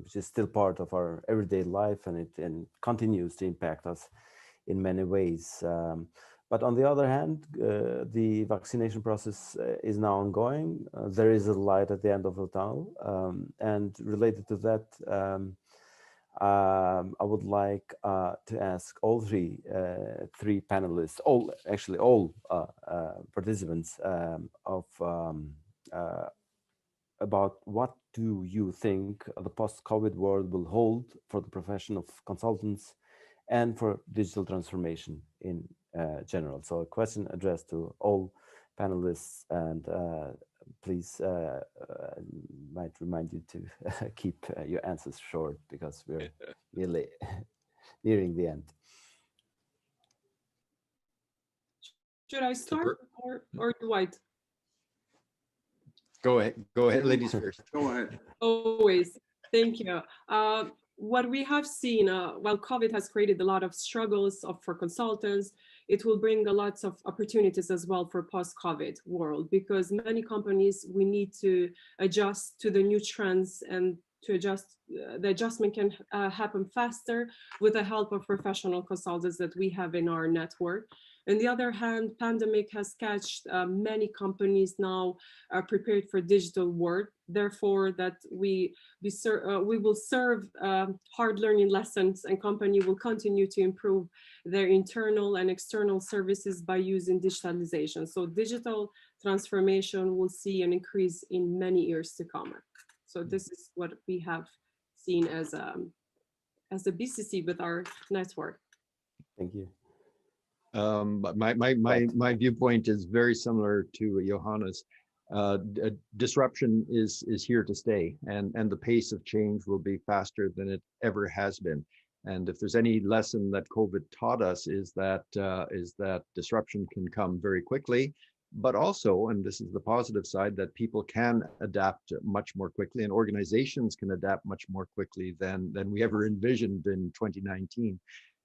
S1: which is still part of our everyday life, and it continues to impact us in many ways. But on the other hand, the vaccination process is now ongoing. There is a light at the end of the tunnel, and related to that, I would like to ask all three panelists, all participants, about what do you think the post-COVID world will hold for the profession of consultants and for digital transformation in general. So a question addressed to all panelists, and please might remind you to keep your answers short, because we're really nearing the end.
S6: Should I start or Dwight?
S5: Go ahead, ladies first.
S7: Go ahead.
S6: Always, thank you. What we have seen, while COVID has created a lot of struggles for consultants, it will bring a lot of opportunities as well for post-COVID world, because many companies, we need to adjust to the new trends, and to adjust, the adjustment can happen faster with the help of professional consultants that we have in our network. On the other hand, pandemic has catched many companies now prepared for digital work. Therefore, that we will serve hard learning lessons, and company will continue to improve their internal and external services by using digitalization. So digital transformation will see an increase in many years to come. So this is what we have seen as a BCC with our network.
S1: Thank you.
S5: But my viewpoint is very similar to Johanna's. Disruption is here to stay, and the pace of change will be faster than it ever has been. And if there's any lesson that COVID taught us, is that disruption can come very quickly, but also, and this is the positive side, that people can adapt much more quickly, and organizations can adapt much more quickly than we ever envisioned in 2019.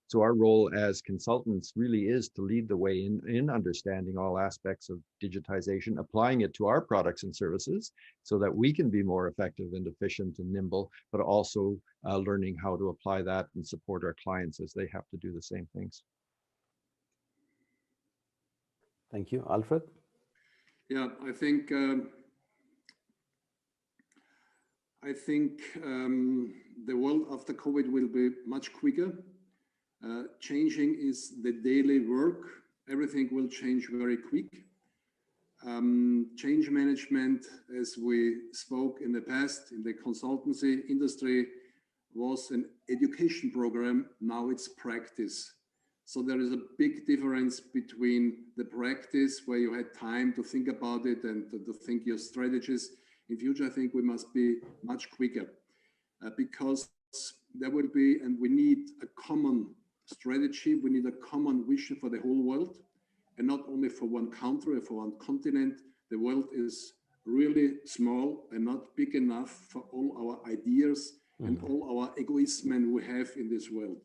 S5: So our role as consultants really is to lead the way in understanding all aspects of digitization, applying it to our products and services so that we can be more effective and efficient and nimble, but also learning how to apply that and support our clients as they have to do the same things.
S1: Thank you. Alfred?
S7: Yeah, I think the world after COVID will be much quicker. Changing is the daily work. Everything will change very quick. Change management, as we spoke in the past in the consultancy industry, was an education program. Now it's practice. So there is a big difference between the practice where you had time to think about it and to think your strategies. In future, I think we must be much quicker because there will be, and we need a common strategy. We need a common vision for the whole world, and not only for one country or for one continent. The world is really small and not big enough for all our ideas and all our egoism we have in this world.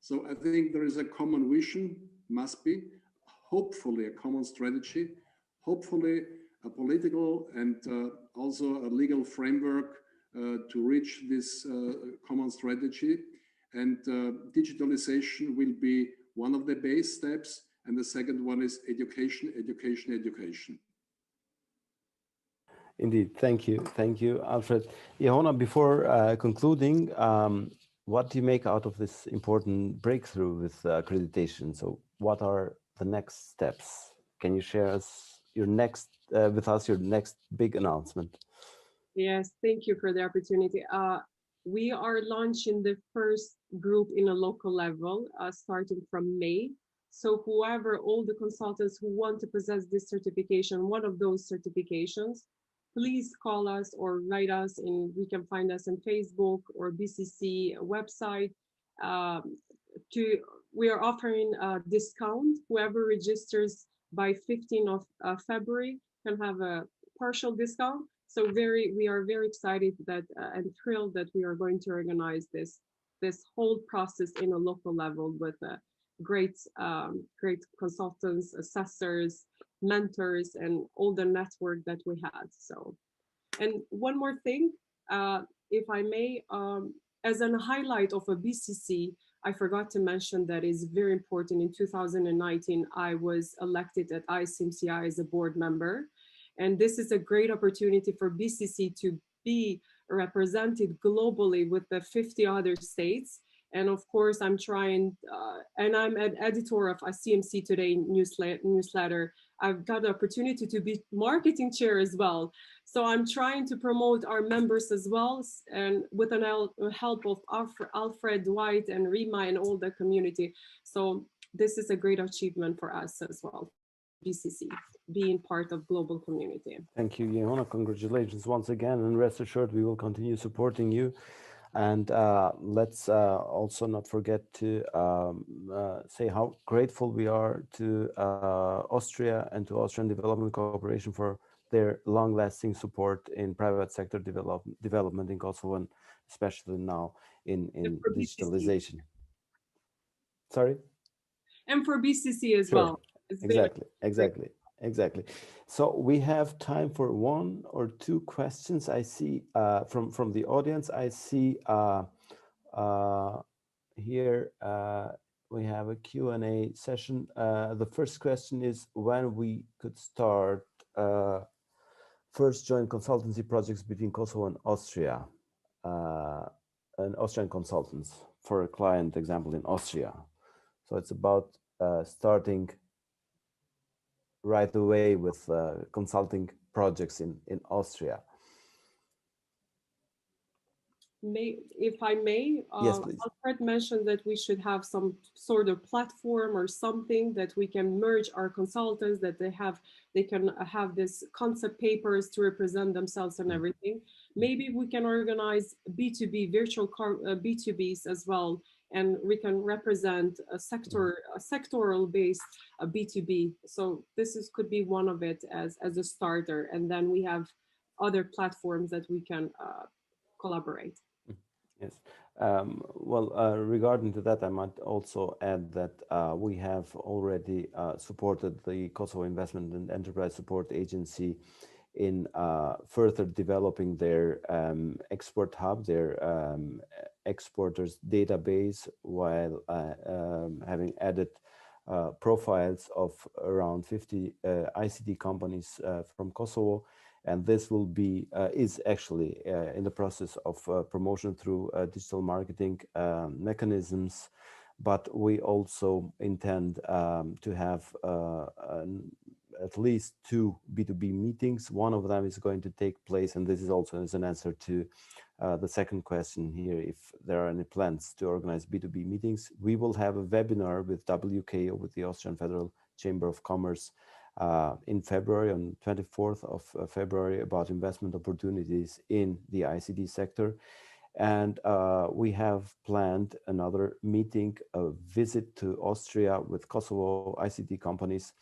S7: So I think there is a common vision, must be, hopefully a common strategy, hopefully a political and also a legal framework to reach this common strategy. And digitalization will be one of the base steps. And the second one is education, education, education.
S1: Indeed. Thank you, Alfred. Johanna, before concluding, what do you make out of this important breakthrough with accreditation? So what are the next steps? Can you share with us your next big announcement?
S6: Yes, thank you for the opportunity. We are launching the first group in a local level, starting from May. So whoever, all the consultants who want to possess this certification, one of those certifications, please call us or write us, and we can find us on Facebook or BCC website. We are offering a discount. Whoever registers by 15th of February can have a partial discount. So we are very excited that and thrilled that we are going to organize this whole process in a local level with great consultants, assessors, mentors, and all the network that we had. So, and one more thing, if I may, as a highlight of a BCC, I forgot to mention that is very important. In 2019, I was elected at ICMCI as a board member. And this is a great opportunity for BCC to be represented globally with the 50 other states. And of course, I'm trying, and I'm an editor of a CMC Today newsletter. I've got the opportunity to be marketing chair as well. So I'm trying to promote our members as well, and with the help of Alfred, White, and Rima and all the community. So this is a great achievement for us as well, BCC, being part of global community.
S1: Thank you, Johanna. Congratulations once again, and rest assured we will continue supporting you. And let's also not forget to say how grateful we are to Austria and to Austrian Development Corporation for their long-lasting support in private sector development in Kosovo, and especially now in digitalization. Sorry?
S6: And for BCC as well.
S1: Exactly. So we have time for one or two questions. I see from the audience. I see here we have a Q&A session. The first question is when we could start first joint consultancy projects between Kosovo and Austria, and Austrian consultants for a client example in Austria. So it's about starting right away with consulting projects in Austria.
S6: If I may,
S1: yes, please.
S6: Alfred mentioned that we should have some sort of platform or something that we can merge our consultants, that they can have this concept papers to represent themselves and everything. Maybe we can organize B2B virtual B2Bs as well, and we can represent a sectoral based B2B. So this could be one of it as a starter, and then we have other platforms that we can collaborate.
S1: Yes. Well, regarding to that, I might also add that we have already supported the Kosovo Investment and Enterprise Support Agency in further developing their export hub, their exporters database, while having added profiles of around 50 ICT companies from Kosovo. And this will be is actually in the process of promotion through digital marketing mechanisms, but we also intend to have at least 2 B2B meetings. One of them is going to take place, and this is also as an answer to the second question here, if there are any plans to organize B2B meetings. We will have a webinar with WKO, with the Austrian Federal Chamber of Commerce, in February, on 24th of February, about investment opportunities in the ICT sector. And we have planned another meeting, a visit to Austria with Kosovo ICT companies,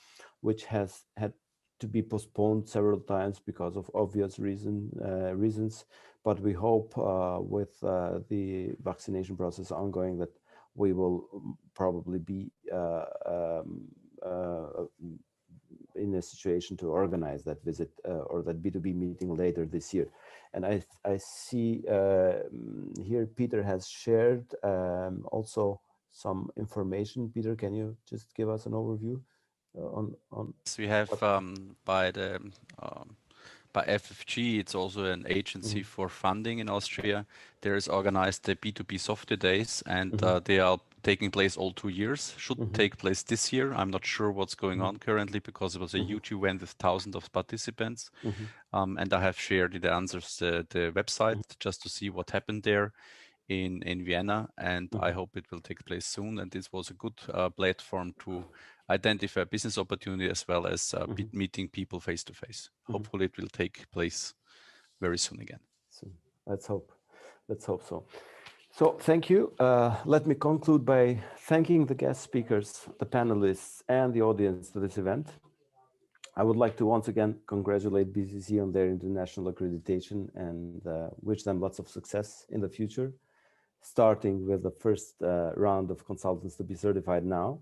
S1: which has had to be postponed several times because of obvious reasons. But we hope with the vaccination process ongoing that we will probably be in a situation to organize that visit or that B2B meeting later this year. And I see here Peter has shared also some information. Peter, can you just give us an overview on
S3: we have by by FFG. It's also an agency for funding in Austria. There is organized the B2B Software Days, and they are taking place all 2 years. Should take place this year. I'm not sure what's going on currently because it was a huge event with thousands of participants. And I have shared in the answers the website just to see what happened there in Vienna, and I hope it will take place soon. And this was a good platform to identify business opportunity as well as meeting people face to face. Hopefully it will take place very soon again.
S1: So let's hope so. So thank you. Let me conclude by thanking the guest speakers, the panelists, and the audience to this event. I would like to once again congratulate BCC on their international accreditation and wish them lots of success in the future, starting with the first round of consultants to be certified now.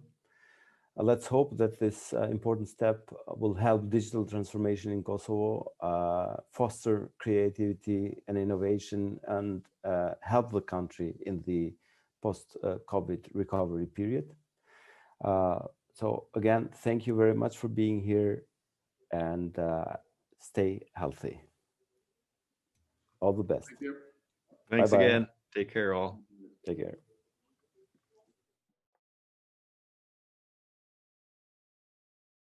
S1: Let's hope that this important step will help digital transformation in Kosovo, foster creativity and innovation, and help the country in the post-COVID recovery period. So again, thank you very much for being here, and stay healthy. All the best.
S7: Thank you.
S5: Thanks
S1: Bye-bye.
S5: again. Take care all.
S1: Take care.